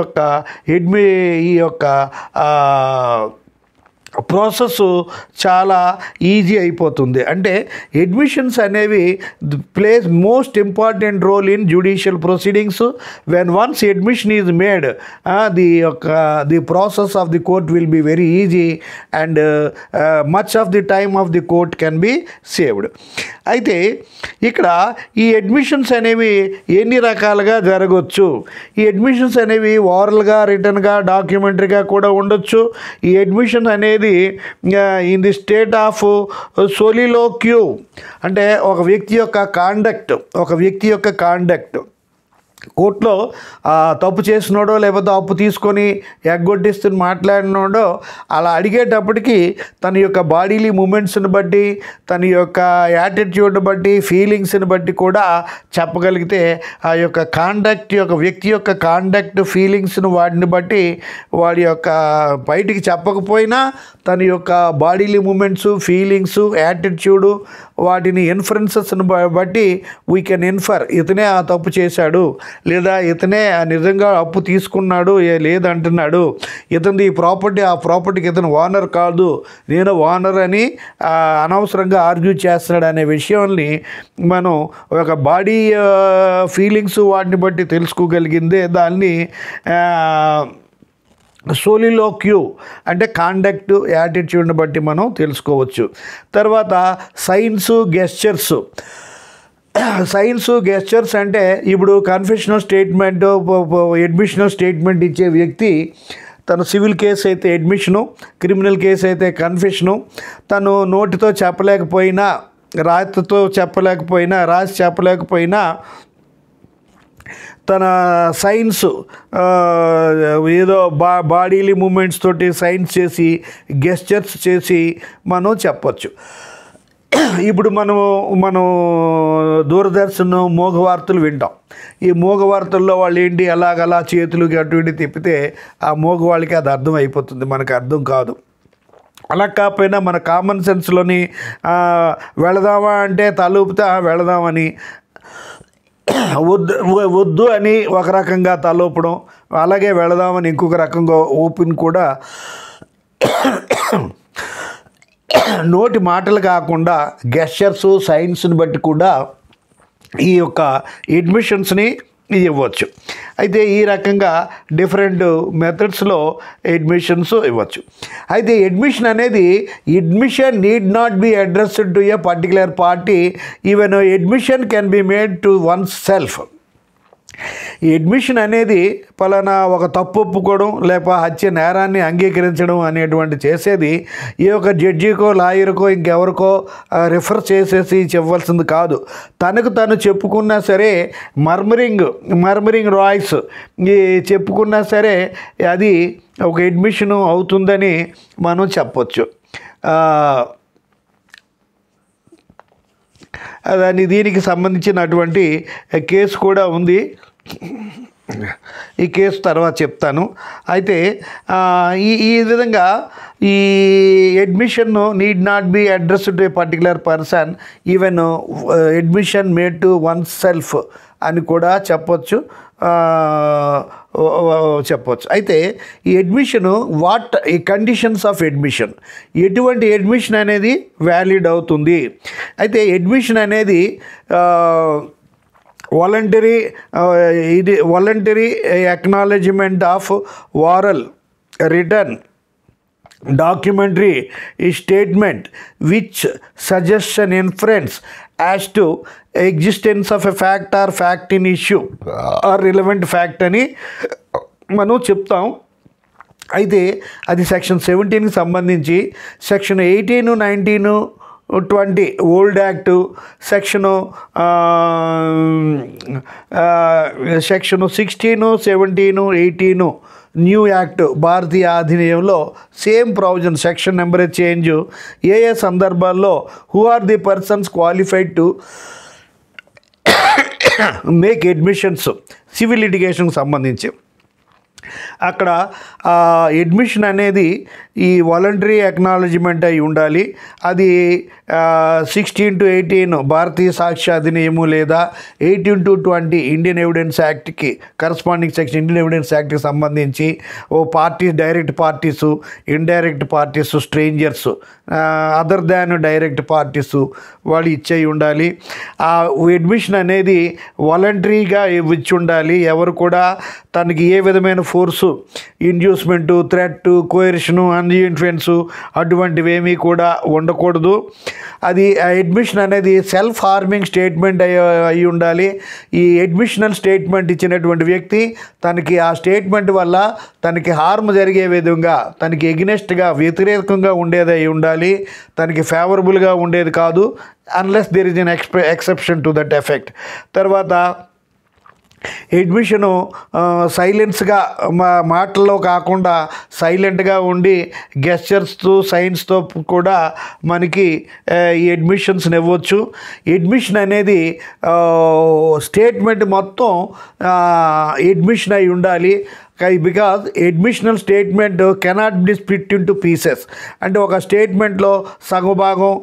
యొక్క ప్రాసెస్ చాలా ఈజీ అయిపోతుంది. అంటే అడ్మిషన్స్ అనేవి plays most important role in judicial proceedings. When once admission is made, the process of the court will be very easy and much of the time of the court can be saved. అయితే ఇక్కడ ఈ admissions అనేవి ఎన్ని రకాలుగా జరగవచ్చు. ఈ admissions అనేవి ఓరల్గా, రిటర్న్గా, డాక్యుమెంటరీగా కూడా ఉండొచ్చు. ఈ అడ్మిషన్ అనేది ఇన్ ది స్టేట్ ఆఫ్ సోలిలోక్యూ, అంటే ఒక వ్యక్తి యొక్క కాండక్ట్ కోర్టులో తప్పు చేసినోడో లేకపోతే అప్పు తీసుకొని ఎగ్గొట్టిస్తుని మాట్లాడినోడో అలా అడిగేటప్పటికి తన యొక్క బాడీలీ మూమెంట్స్ని బట్టి, తన యొక్క యాటిట్యూడ్ని బట్టి, ఫీలింగ్స్ని బట్టి కూడా చెప్పగలిగితే ఆ యొక్క వ్యక్తి యొక్క కాండక్ట్, ఫీలింగ్స్ని వాటిని బట్టి వాడి యొక్క బయటికి చెప్పకపోయినా తన యొక్క బాడీలీ మూమెంట్స్, ఫీలింగ్స్, యాటిట్యూడు వాటిని ఇన్ఫరెన్సెస్ని బట్టి వీ కెన్ ఇన్ఫర్ ఇతనే ఆ తప్పు చేశాడు, లేదా ఇతనే నిజంగా అప్పు తీసుకున్నాడు లేదంటున్నాడు, ఇతనిది ఈ ప్రాపర్టీ, ఆ ప్రాపర్టీకి ఇతను ఓనర్ కాదు, నేను ఓనర్ అని అనవసరంగా ఆర్గ్యూ చేస్తున్నాడు అనే విషయాన్ని మనం ఒక బాడీ ఫీలింగ్స్ వాటిని బట్టి తెలుసుకోగలిగిందే దాన్ని సోలిలోక్యూ అంటే కాండక్ట్, యాటిట్యూడ్ని బట్టి మనం తెలుసుకోవచ్చు. తర్వాత సైన్స్, గెస్చర్స్ అంటే ఇప్పుడు కన్ఫెషనల్ స్టేట్మెంట్, అడ్మిషనల్ స్టేట్మెంట్ ఇచ్చే వ్యక్తి తను సివిల్ కేసు అయితే అడ్మిషను, క్రిమినల్ కేసు అయితే కన్ఫెషను, తను నోటితో చెప్పలేకపోయినా, రాసి చెప్పలేకపోయినా తన సైన్స్ ఏదో బాడీలీ మూమెంట్స్ తోటి సైన్స్ చేసి, గెస్చర్స్ చేసి మనం చెప్పచ్చు. ఇప్పుడు మనం దూరదర్శన్ మోగవార్తలు వింటాం. ఈ మోగవార్తల్లో వాళ్ళు ఏంటి అలాగలా చేతులు అటు ఇటు తిప్పితే ఆ మోగవాళ్ళకి అది అర్థం అయిపోతుంది, మనకు అర్థం కాదు. అలా కాకపోయినా మన కామన్ సెన్స్లోని వెళదామా అంటే తలూపితే వెళదామని, వద్దు అని ఒక రకంగా తలూపడం, అలాగే వెళదామని ఇంకొక రకంగా ఓపెన్ కూడా నోటి మాటలు కాకుండా గెస్చర్స్, సైన్స్ని బట్టి కూడా ఈ యొక్క అడ్మిషన్స్ని ఇవ్వచ్చు. అయితే ఈ రకంగా డిఫరెంట్ మెథడ్స్లో అడ్మిషన్స్ ఇవ్వచ్చు. అయితే admission need not be addressed to A particular party, even admission can be made to once self. ఈ అడ్మిషన్ అనేది పలానా ఒక తప్పు ఒప్పుకోవడం లేక హత్య నేరాన్ని అంగీకరించడం అనేటువంటి చేసేది ఏ ఒక జడ్జికో, లాయర్కో, ఇంకెవరికో రిఫర్ చేసేసి చెప్పవలసింది కాదు. తనకు తను చెప్పుకున్నా సరే, మర్మరింగ్ రాయ్స్ ఈ చెప్పుకున్నా సరే అది ఒక అడ్మిషను అవుతుందని మనం చెప్పొచ్చు. దీనికి సంబంధించినటువంటి కేసు కూడా ఉంది, ఈ కేసు తర్వాత చెప్తాను. అయితే ఈ విధంగా ఈ admission need not be addressed to A particular person, even admission made to one self అని కూడా చెప్పొచ్చు. అయితే ఈ అడ్మిషను ఈ కండిషన్స్ ఆఫ్ అడ్మిషన్, ఎటువంటి అడ్మిషన్ అనేది వ్యాలిడ్ అవుతుంది. అయితే అడ్మిషన్ అనేది voluntary acknowledgement of oral, return, documentary statement which suggests an inference as to existence of a fact or fact in issue or relevant fact అని మనం చెప్తాం. అయితే అది సెక్షన్ 17కి సంబంధించి. Section 18, 19 20 old act, section 16, 17, 18 new act Bharatiya అధినియంలో same provision section number change ఏ సందర్భాల్లో who are the persons qualified to make admissions civil లిటిగేషన్కి సంబంధించి అక్కడ అడ్మిషన్ అనేది ఈ వాలంటరీ అక్నాలజ్మెంట్ అయి ఉండాలి. అది 16 to 18 భారతీయ సాక్ష్య అధినియము లేదా 18 to 20 ఇండియన్ ఎవిడెన్స్ యాక్ట్కి కరస్పాండింగ్ సెక్షన్ ఇండియన్ ఎవిడెన్స్ యాక్ట్కి సంబంధించి ఓ party direct parties, indirect parties, strangers, other than direct parties వాళ్ళు ఇచ్చేయి ఉండాలి. ఆ అడ్మిషన్ అనేది వాలంటరీగా ఇచ్చి ఉండాలి. ఎవరు కూడా తనకి ఏ విధమైన ఫోర్సు, ఇండ్యూస్మెంటు, థ్రెట్, కోయర్షను, ఇన్ఫ్లుయెన్సు అటువంటివి ఏమీ కూడా ఉండకూడదు. అది అడ్మిషన్ అనేది సెల్ఫ్ హార్మింగ్ స్టేట్మెంట్ అయి ఉండాలి. ఈ అడ్మిషనల్ స్టేట్మెంట్ ఇచ్చినటువంటి వ్యక్తి తనకి ఆ స్టేట్మెంట్ వల్ల తనకి హార్మ్ జరిగే విధంగా, తనకి ఎగ్నెస్ట్గా వ్యతిరేకంగా ఉండేది అయి ఉండాలి. తనకి ఫేవరబుల్గా ఉండేది కాదు, unless there is an exception to that effect. తర్వాత అడ్మిషను సైలెన్స్గా మాటల్లో కాకుండా సైలెంట్గా ఉండి గెస్చర్స్తో, సైన్స్తో కూడా మనకి ఈ అడ్మిషన్స్ని ఇవ్వచ్చు. అడ్మిషన్ అనేది స్టేట్మెంట్ మొత్తం అడ్మిషన్ అయి ఉండాలి. Because admissional statement cannot be split into pieces. అంటే ఒక స్టేట్మెంట్లో సగభాగం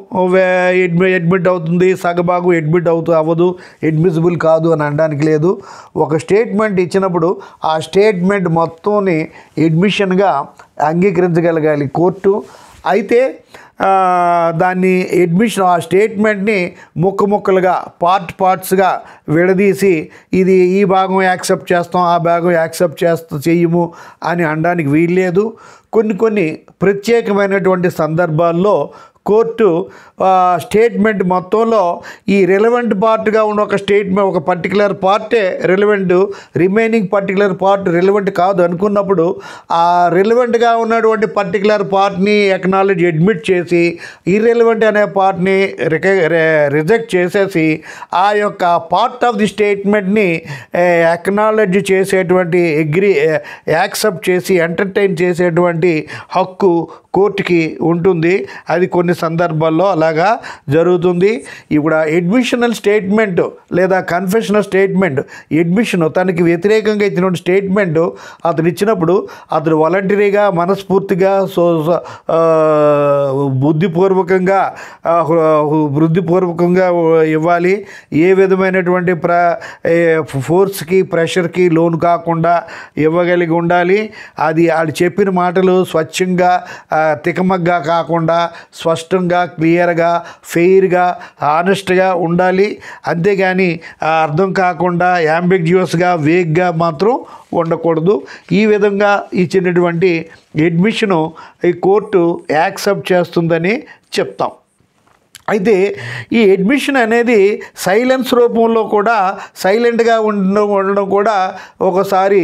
అడ్మిట్ అవుతుంది, సగభాగం అడ్మిట్ అవ్వదు, అడ్మిసిబుల్ కాదు అని అనడానికి లేదు. ఒక స్టేట్మెంట్ ఇచ్చినప్పుడు ఆ స్టేట్మెంట్ మొత్తాన్ని అడ్మిషన్గా అంగీకరించగలగాలి కోర్టు. అయితే దాన్ని అడ్మిషన్ ఆ స్టేట్మెంట్ని ముక్కలుగా పార్ట్స్గా విడదీసి ఇది ఈ భాగం యాక్సెప్ట్ చేస్తాం, ఆ భాగం యాక్సెప్ట్ చెయ్యము అని అనడానికి వీల్లేదు. కొన్ని ప్రత్యేకమైనటువంటి సందర్భాల్లో కోర్టు స్టేట్మెంట్ మొత్తంలో ఈ రిలవెంట్ పార్ట్గా ఉన్న ఒక స్టేట్మెంట్, ఒక పర్టికులర్ పార్టే relevant, remaining particular part relevant కాదు అనుకున్నప్పుడు ఆ రిలవెంట్గా ఉన్నటువంటి పర్టికులర్ పార్ట్ని అక్నాలెడ్జ్ అడ్మిట్ చేసి ఇర్రెలవెంట్ అనే పార్ట్ని రిజెక్ట్ చేసేసి ఆ యొక్క పార్ట్ ఆఫ్ ది స్టేట్మెంట్ని అక్నాలెడ్జ్ చేసేటువంటి యాక్సెప్ట్ చేసి ఎంటర్టైన్ చేసేటువంటి హక్కు కోర్టుకి ఉంటుంది. అది కొన్ని సందర్భాల్లో అలాగా జరుగుతుంది. ఇప్పుడు అడ్మిషనల్ స్టేట్మెంట్ లేదా కన్ఫెషనల్ స్టేట్మెంట్, అడ్మిషన్ తనకి వ్యతిరేకంగా ఇచ్చిన స్టేట్మెంట్ అతను ఇచ్చినప్పుడు అతను వాలంటరీగా, మనస్ఫూర్తిగా, బుద్ధిపూర్వకంగా ఇవ్వాలి. ఏ విధమైనటువంటి ఫోర్స్కి, ప్రెషర్కి లోను కాకుండా ఇవ్వగలిగి ఉండాలి. అది వాళ్ళు చెప్పిన మాటలు స్వచ్ఛంగా, తికమగ్గా కాకుండా స్పష్టంగా, క్లియర్గా, ఫెయిర్గా, ఆనెస్ట్గా ఉండాలి. అంతేగాని అర్థం కాకుండా యాంబిగ్యూస్గా, వేగ్గా మాత్రం ఉండకూడదు. ఈ విధంగా ఇచ్చినటువంటి అడ్మిషను ఈ కోర్టు యాక్సెప్ట్ చేస్తుందని చెప్తాం. అయితే ఈ అడ్మిషన్ అనేది సైలెన్స్ రూపంలో కూడా, సైలెంట్గా ఉండడం కూడా ఒకసారి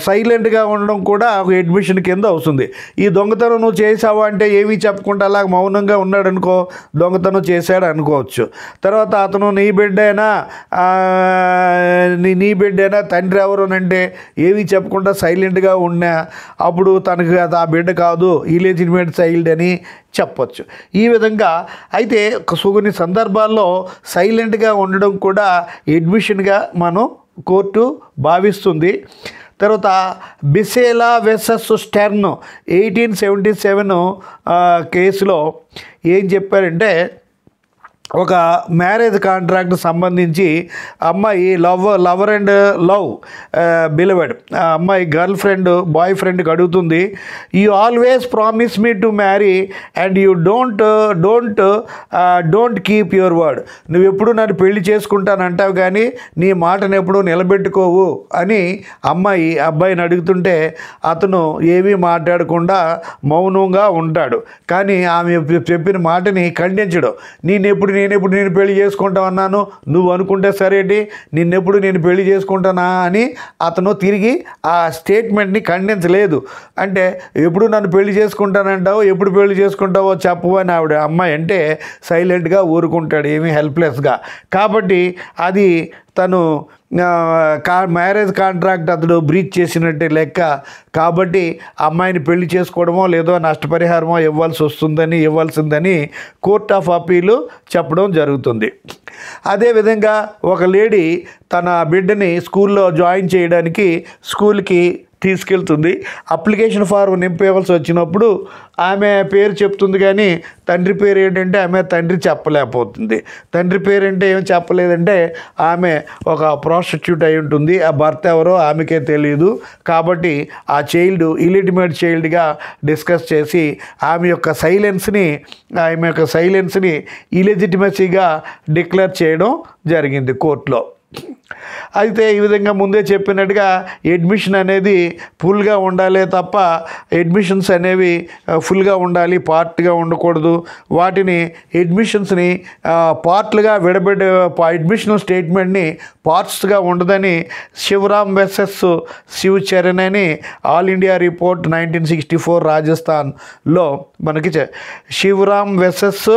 సైలెంట్గా ఉండడం కూడా ఒక అడ్మిషన్ కింద అవుతుంది. ఈ దొంగతనం నువ్వు చేసావా అంటే ఏమీ చెప్పకుండా అలా మౌనంగా ఉన్నాడు అనుకో, దొంగతనం చేశాడు అనుకోవచ్చు. తర్వాత అతను నీ బిడ్డైనా తండ్రి ఎవరు అంటే ఏమీ చెప్పకుండా సైలెంట్గా ఉన్నా అప్పుడు తనకు ఆ బిడ్డ కాదు, ఇల్లిజిటిమేట్ చైల్డ్ అని చెప్పచ్చు. ఈ విధంగా అయితే కొన్ని సందర్భాల్లో సైలెంట్గా ఉండడం కూడా అడ్మిషన్గా మనం కోర్టు భావిస్తుంది. తర్వాత బిసేలా వెర్సస్ స్టెర్న్ 1877 కేసులో ఏం చెప్పారంటే, ఒక మ్యారేజ్ కాంట్రాక్ట్ సంబంధించి అమ్మాయి లవర్ అండ్ లవ్ బిలవెడ్, ఆ అమ్మాయి గర్ల్ ఫ్రెండ్ బాయ్ ఫ్రెండ్కి అడుగుతుంది, you always promise me to marry and you don't keep your word. నువ్వు ఎప్పుడు నన్ను పెళ్లి చేసుకుంటానంటావు కానీ నీ మాటను ఎప్పుడూ నిలబెట్టుకోవు అని అబ్బాయిని అడుగుతుంటే అతను ఏమీ మాట్లాడకుండా మౌనంగా ఉంటాడు. కానీ ఆమె చెప్పిన మాటని ఖండించడు. నేను ఎప్పుడు నేనెప్పుడు నేను పెళ్లి చేసుకుంటా అన్నాను, నువ్వు అనుకుంటే సరేంటి, నిన్నెప్పుడు నేను పెళ్లి చేసుకుంటానా అని అతను తిరిగి ఆ స్టేట్మెంట్ని ఖండించలేదు. అంటే ఎప్పుడు నన్ను పెళ్లి చేసుకుంటానంటావు, ఎప్పుడు పెళ్లి చేసుకుంటావో చెప్పు అని ఆవిడ అమ్మాయి అంటే సైలెంట్గా ఊరుకుంటాడు, ఏమీ హెల్ప్లెస్గా. కాబట్టి అది తను మ్యారేజ్ కాంట్రాక్ట్ అతడు బ్రీచ్ చేసినట్టే లెక్క. కాబట్టి అమ్మాయిని పెళ్లి చేసుకోవడమో లేదో నష్టపరిహారమో ఇవ్వాల్సిందని కోర్ట్ ఆఫ్ అపీలు చెప్పడం జరుగుతుంది. అదేవిధంగా ఒక లేడీ తన బిడ్డని స్కూల్లో జాయిన్ చేయడానికి స్కూల్కి తీసుకెళ్తుంది. అప్లికేషన్ ఫారం నింపేయవలసి వచ్చినప్పుడు ఆమె పేరు చెప్తుంది, కానీ తండ్రి పేరు ఏంటంటే ఆమె తండ్రి చెప్పలేకపోతుంది. తండ్రి పేరు అంటే ఏం చెప్పలేదంటే ఆమె ఒక ప్రాస్టిట్యూట్ అయి ఉంటుంది, ఆ భర్త ఎవరో ఆమెకే తెలియదు. కాబట్టి ఆ చైల్డ్ ఇలిటిమేట్ చైల్డ్గా డిస్కస్ చేసి ఆమె యొక్క సైలెన్స్ని ఇలెజిటిమసీగా డిక్లేర్ చేయడం జరిగింది కోర్టులో. అయితే ఈ విధంగా ముందే చెప్పినట్టుగా అడ్మిషన్ అనేది ఫుల్గా ఉండాలి తప్ప అడ్మిషన్స్ అనేవి ఫుల్గా ఉండాలి, పార్ట్గా ఉండకూడదు. వాటిని అడ్మిషన్స్ని పార్ట్లుగా అడ్మిషనల్ స్టేట్మెంట్ని పార్ట్స్గా ఉండదని శివరామ్ వెసెస్ శివ్ చరణ్ అని ఆల్ ఇండియా రిపోర్ట్ 1964 రాజస్థాన్లో మనకి శివరామ్ వెసెస్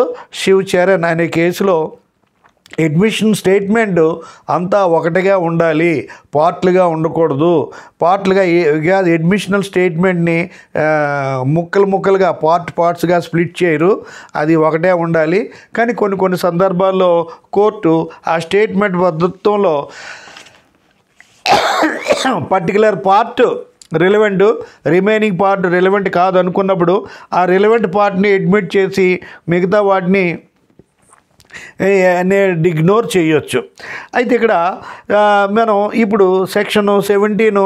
శివ్ చరణ్ అనే కేసులో అడ్మిషన్ స్టేట్మెంట్ అంతా ఒకటిగా ఉండాలి, పార్ట్లుగా ఉండకూడదు. అడ్మిషనల్ స్టేట్మెంట్ని ముక్కలుగా పార్ట్స్గా స్ప్లిట్ చేయరు, అది ఒకటే ఉండాలి. కానీ కొన్ని సందర్భాల్లో కోర్టు ఆ స్టేట్మెంట్ పద్ధతిలో particular part remaining part relevant కాదు అనుకున్నప్పుడు ఆ రిలవెంట్ పార్ట్ని అడ్మిట్ చేసి మిగతా వాటిని ఇగ్నోర్ చేయొచ్చు. అయితే ఇక్కడ మనం ఇప్పుడు section 17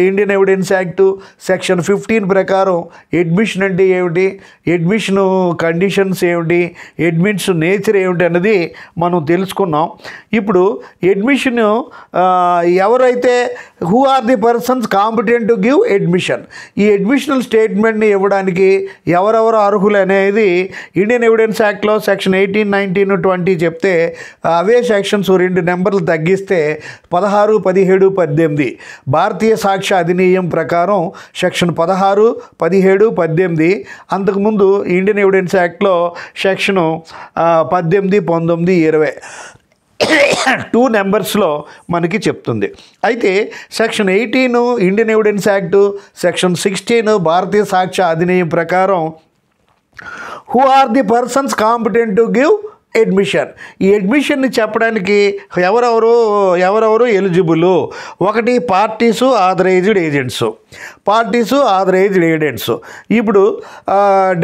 Indian evidence act section 15 ప్రకారం అడ్మిషన్ అంటే ఏమిటి, అడ్మిషన్ కండిషన్స్ ఏమిటి, అడ్మిషన్ నేచర్ ఏమిటి అన్నది మనం తెలుసుకున్నాం. ఇప్పుడు అడ్మిషన్ ఎవరైతే who are the persons competent to give admission, ఈ అడ్మిషనల్ స్టేట్మెంట్ని ఇవ్వడానికి ఎవరెవరు అర్హులు అనేది ఇండియన్ ఎవిడెన్స్ యాక్ట్లో సెక్షన్ 18, 19, 20 చెప్తే అవే సెక్షన్స్ 2 నెంబర్లు తగ్గిస్తే 16, 17, 18 భారతీయ సాక్ష్య అధినియం ప్రకారం సెక్షన్ 16, 17, 18. అంతకుముందు ఇండియన్ ఎవిడెన్స్ యాక్ట్లో సెక్షను 18, 19, 20 2 నెంబర్స్లో మనకి చెప్తుంది. అయితే section 18 Indian evidence act, section 16 భారతీయ సాక్ష్య అధినియం ప్రకారం who are the persons competent to give admission, ఈ అడ్మిషన్ని చెప్పడానికి ఎవరెవరు ఎలిజిబుల్. ఒకటి పార్టీసు, ఆథరైజ్డ్ ఏజెంట్స్. ఇప్పుడు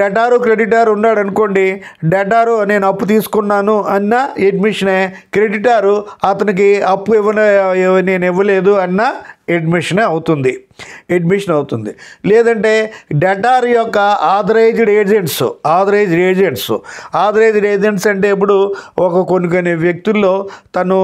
డెటారు క్రెడిటారు ఉన్నాడు అనుకోండి, డెటారు నేను అప్పు తీసుకున్నాను అన్న అడ్మిషనే, క్రెడిటారు అతనికి అప్పు నేను ఇవ్వలేదు అన్న అడ్మిషన్ అవుతుంది. లేదంటే డెటార్ యొక్క ఆథరైజ్డ్ ఏజెంట్స్ అంటే ఇప్పుడు కొన్ని వ్యక్తుల్లో తను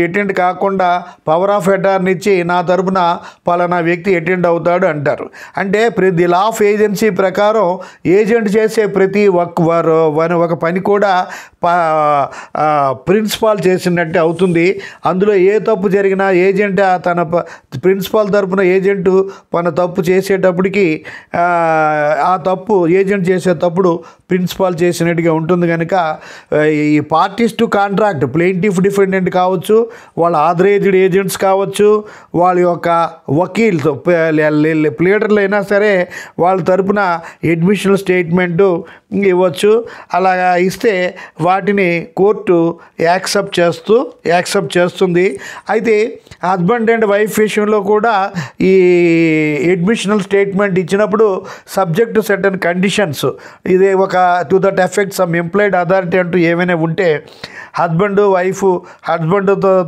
అటెండ్ కాకుండా పవర్ ఆఫ్ అటార్నీ ఇచ్చి నా తరపున పలానా వ్యక్తి అటెండ్ అవుతాడు అంటారు. అంటే ది లా ఆఫ్ ఏజెన్సీ ప్రకారం ఏజెంట్ చేసే ప్రతి ఒక పని కూడా ప్రిన్సిపాల్ చేసినట్టే అవుతుంది. అందులో ఏ తప్పు జరిగినా ఏజెంట్ తన ప్రిన్సిపాల్ తరపున ఏజెంటు మన తప్పు చేసేటప్పటికి ఆ తప్పు ఏజెంట్ చేసేటప్పుడు ప్రిన్సిపాల్ చేసినట్టుగా ఉంటుంది. కనుక ఈ parties to contract plaintiff defendant కావచ్చు, వాళ్ళ ఆథరైజ్డ్ ఏజెంట్స్ కావచ్చు, వాళ్ళ యొక్క వకీల్స్ ప్లేడర్లు అయినా సరే వాళ్ళ తరపున అడ్మిషనల్ స్టేట్మెంటు ఇవ్వచ్చు. అలాగా ఇస్తే వాటిని కోర్టు యాక్సెప్ట్ చేస్తుంది. అయితే హస్బెండ్ అండ్ వైఫ్ విషయంలో కూడా ఈ అడ్మిషనల్ స్టేట్మెంట్ ఇచ్చినప్పుడు సబ్జెక్ట్ టు సర్టన్ కండిషన్స్, ఇది ఒక to that effect some employed authority అంటూ ఏమైనా ఉంటే హస్బెండ్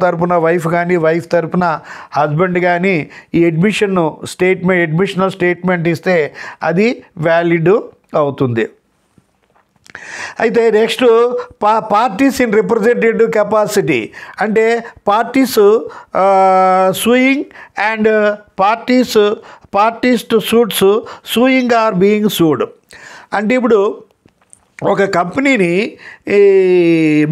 తరపున వైఫ్ కానీ, వైఫ్ తరపున హస్బెండ్ కానీ ఈ అడ్మిషనల్ స్టేట్మెంట్ ఇస్తే అది వ్యాలిడ్ అవుతుంది. అయితే next parties in representative capacity అంటే parties suing and parties to suits suing or being sued. అంటే ఇప్పుడు ఒక కంపెనీని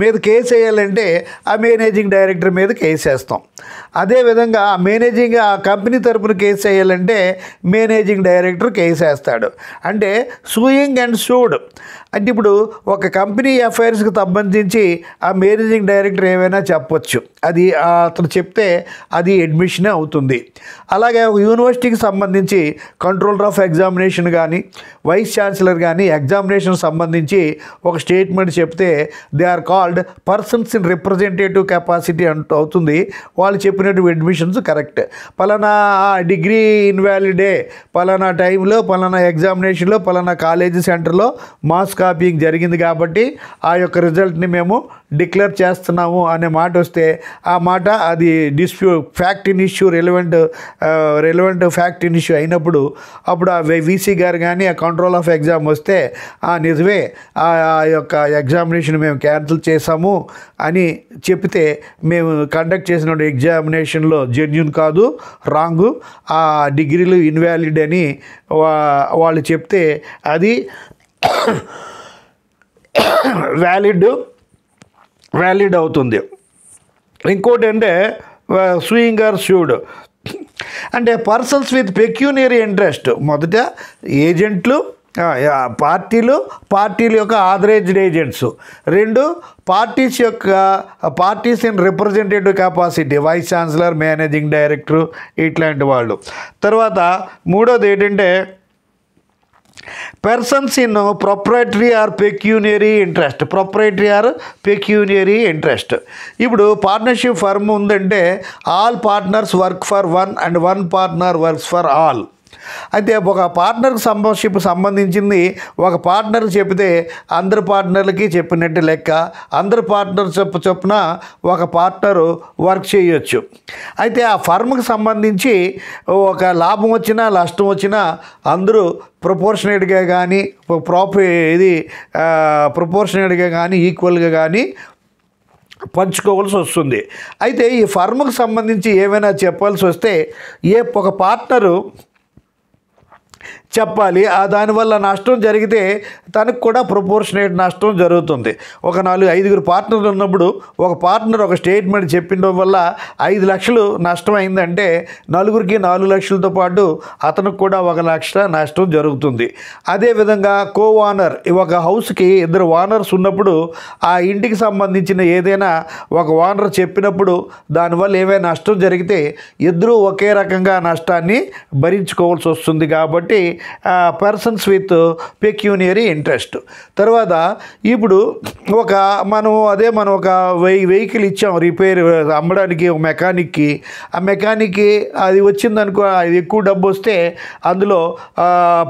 మీద కేసు వేయాలంటే ఆ మేనేజింగ్ డైరెక్టర్ మీద కేసు వేస్తాం. అదేవిధంగా ఆ కంపెనీ తరపున కేసు వేయాలంటే మేనేజింగ్ డైరెక్టర్ కేసు వేస్తాడు. అంటే సూయింగ్ అండ్ సూడ్. అంటే ఇప్పుడు ఒక కంపెనీ అఫైర్స్కి సంబంధించి ఆ మేనేజింగ్ డైరెక్టర్ ఏమైనా చెప్పొచ్చు, అది అతను చెప్తే అది అడ్మిషనే అవుతుంది. అలాగే ఒక యూనివర్సిటీకి సంబంధించి కంట్రోలర్ ఆఫ్ ఎగ్జామినేషన్ కానీ వైస్ ఛాన్సలర్ కానీ ఎగ్జామినేషన్ సంబంధించి ఒక స్టేట్మెంట్ చెప్తే they are called persons in representative capacity అంటూ అవుతుంది. వాళ్ళు చెప్పినటువంటి అడ్మిషన్స్ కరెక్ట్. పలానా డిగ్రీ ఇన్వాలిడే, పలానా టైంలో పలానా ఎగ్జామినేషన్లో పలానా కాలేజీ సెంటర్లో మాస్ కాపీయింగ్ జరిగింది కాబట్టి ఆ యొక్క రిజల్ట్ని మేము డిక్లేర్ చేస్తున్నాము అనే మాట వస్తే ఆ మాట అది fact in issue relevant fact in issue అయినప్పుడు అప్పుడు ఆ వీసీ గారు కానీ ఆ కంట్రోల్ ఆఫ్ ఎగ్జామ్ వస్తే నిజమే ఆ యొక్క ఎగ్జామినేషన్ మేము క్యాన్సిల్ చేసాము అని చెప్తే మేము కండక్ట్ చేసిన ఎగ్జామినేషన్లో జెన్యూన్ కాదు, రాంగు, ఆ డిగ్రీలు ఇన్వాలిడ్ అని వాళ్ళు చెప్తే అది వ్యాలిడ్ అవుతుంది. ఇంకోటి అంటే సూయింగ్ ఆర్ సూడ్ అంటే పర్సన్స్ విత్ పెక్యూనియరీ ఇంట్రెస్ట్. మొదట ఏజెంట్లు, పార్టీల యొక్క ఆథరైజ్డ్ ఏజెంట్స్. రెండు, parties in representative capacity, vice chancellor, managing director ఇట్లాంటి వాళ్ళు. తర్వాత మూడోది ఏంటంటే persons in proprietary or pecuniary interest. ఇప్పుడు పార్ట్నర్షిప్ ఫర్మ్ ఉందంటే all partners work for one and one partner works for all. అయితే ఒక పార్ట్నర్షిప్ సంబంధించింది ఒక పార్ట్నర్ చెప్తే అందరు పార్ట్నర్లకి చెప్పినట్టు లెక్క. అందరు పార్ట్నర్ చొప్పున ఒక పార్ట్నరు వర్క్ చేయొచ్చు. అయితే ఆ ఫర్మ్కి సంబంధించి ఒక లాభం వచ్చినా నష్టం వచ్చినా అందరూ ప్రపోర్షనేట్గా కానీ ప్రపోర్షనేట్గా కానీ ఈక్వల్గా కానీ పంచుకోవాల్సి వస్తుంది. అయితే ఈ ఫర్మ్కి సంబంధించి ఏమైనా చెప్పాల్సి వస్తే ఒక పార్ట్నరు చెప్పాలి. దానివల్ల నష్టం జరిగితే తనకు కూడా ప్రపోర్షనేట్ నష్టం జరుగుతుంది. ఒక 4-5 పార్ట్నర్లు ఉన్నప్పుడు ఒక పార్ట్నర్ ఒక స్టేట్మెంట్ చెప్పడం వల్ల 5 లక్షలు నష్టం అయిందంటే నలుగురికి 4 లక్షలతో పాటు అతనికి కూడా 1 లక్ష నష్టం జరుగుతుంది. అదేవిధంగా ఓనర్, ఒక హౌస్కి 2 ఓనర్స్ ఉన్నప్పుడు ఆ ఇంటికి సంబంధించిన ఏదైనా ఒక ఓనర్ చెప్పినప్పుడు దానివల్ల ఏమైనా నష్టం జరిగితే ఇద్దరూ ఒకే రకంగా నష్టాన్ని భరించుకోవాల్సి వస్తుంది. కాబట్టి పర్సన్స్ విత్ పెక్యూనియరీ ఇంట్రెస్ట్. తర్వాత ఇప్పుడు మనం ఒక వెహికల్ ఇచ్చాం రిపేర్ అమ్మడానికి ఒక మెకానిక్కి. ఆ మెకానిక్కి అది వచ్చిందనుకో, అది ఎక్కువ డబ్బు వస్తే అందులో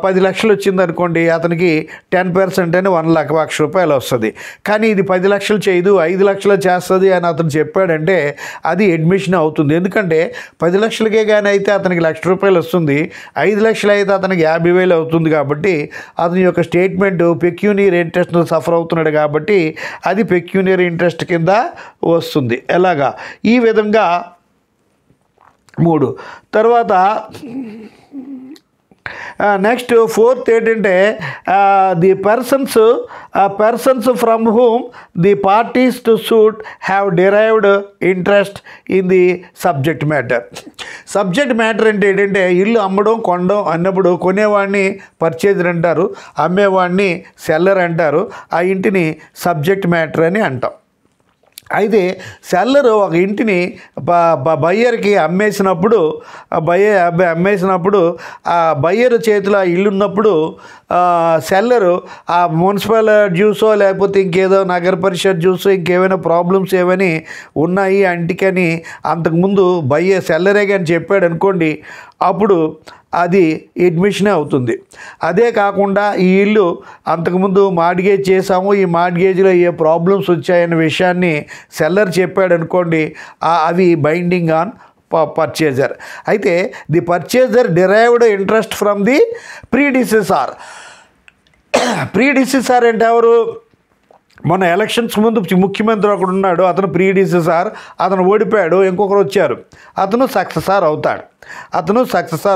10 లక్షలు వచ్చిందనుకోండి, అతనికి 10% అని 1 లక్ష రూపాయలు వస్తుంది. కానీ ఇది 10 లక్షలు చేయదు, 5 లక్షలు చేస్తుంది అని అతను చెప్పాడంటే అది అడ్మిషన్ అవుతుంది. ఎందుకంటే 10 లక్షలకే కానీ అయితే అతనికి 1 లక్ష రూపాయలు వస్తుంది, 5 లక్షలు అయితే అతనికి 50,000 అవుతుంది. కాబట్టి అతని యొక్క స్టేట్మెంట్ పెక్యూనియరీ ఇంట్రెస్ట్ సఫర్ అవుతున్నాడు కాబట్టి అది పెక్యూనియరీ ఇంట్రెస్ట్ కింద వస్తుంది. ఎలాగా ఈ విధంగా 3. తర్వాత నెక్స్ట్ 4th ఏంటంటే the persons from whom the parties to suit have derived interest in the subject matter అంటే ఏంటంటే ఇల్లు అమ్మడం కొనడం అన్నప్పుడు కొనేవాడిని పర్చేజర్ అంటారు, అమ్మేవాడిని సెల్లర్ అంటారు. ఆ ఇంటిని సబ్జెక్ట్ మ్యాటర్ అని అంటాం. అయితే సెల్లరు ఒక ఇంటిని బయ్యర్కి అమ్మేసినప్పుడు ఆ బయ్యర్ చేతిలో ఇల్లు ఉన్నప్పుడు సెల్లరు ఆ మున్సిపల్ డ్యూసో లేకపోతే ఇంకేదో నగర పరిషత్ డ్యూసో ఇంకేమైనా ప్రాబ్లమ్స్ ఏమని ఉన్నాయి ఇంటికని అంతకుముందు సెల్లరే కానీ చెప్పాడు అనుకోండి, అప్పుడు అది అడ్మిషనే అవుతుంది. అదే కాకుండా ఈ ఇల్లు అంతకుముందు మార్ట్గేజ్ చేసాము, ఈ మార్ట్గేజ్లో ఏ ప్రాబ్లమ్స్ వచ్చాయనే విషయాన్ని సెల్లర్ చెప్పాడు అనుకోండి, అవి బైండింగ్ ఆన్ పర్చేజర్. అయితే the purchaser derived interest from the predecessor అంటే ఎవరు? మొన్న ఎలక్షన్స్ ముందు ముఖ్యమంత్రి ఒకడు ఉన్నాడు, అతను ప్రీడిసెసర్, అతను ఓడిపోయాడు, ఇంకొకరు వచ్చారు, అతను సక్సెసర్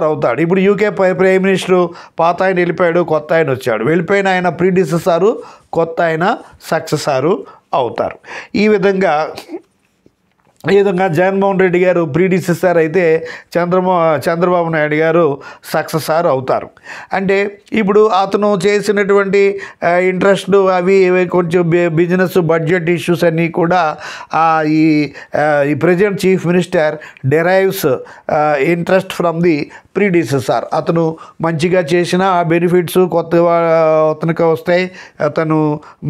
అవుతాడు. ఇప్పుడు యూకే ప్రైమ్ మినిస్టరు పాత ఆయన వెళ్ళిపోయాడు, కొత్త ఆయన వచ్చాడు. వెళ్ళిపోయిన ఆయన ప్రీడిసెసరు, కొత్త ఆయన సక్సెసరు అవుతారు. ఈ విధంగా జగన్మోహన్ రెడ్డి గారు ప్రీడిసెసర్ అయితే చంద్రబాబు నాయుడు గారు సక్సెసర్ అవుతారు. అంటే ఇప్పుడు అతను చేసినటువంటి ఇంట్రెస్ట్ అవి కొంచెం బిజినెస్ బడ్జెట్ ఇష్యూస్ అన్నీ కూడా ఈ present chief minister derives interest from the predecessor. అతను మంచిగా చేసిన ఆ బెనిఫిట్స్ కొత్త అతనికి వస్తాయి, అతను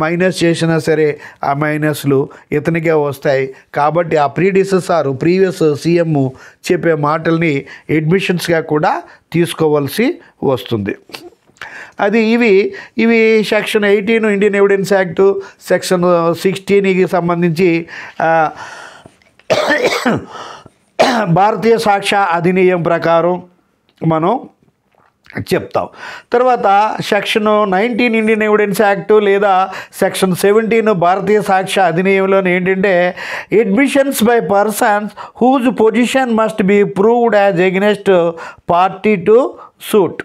మైనస్ చేసినా సరే ఆ మైనస్లు ఇతనికే వస్తాయి. కాబట్టి ఆ ప్రీవియస్ సీఎం చెప్పే మాటల్ని అడ్మిషన్స్గా కూడా తీసుకోవాల్సి వస్తుంది. అది ఇవి section 18 Indian evidence act, section 16కి సంబంధించి భారతీయ సాక్ష్య అధినియం ప్రకారం మనం చెప్తాం. తర్వాత సెక్షన్ 19 ఇండియన్ ఎవిడెన్స్ యాక్టు లేదా సెక్షన్ 17 భారతీయ సాక్ష్య అధినియంలో ఏంటంటే admissions by persons whose position must be proved as against party to suit.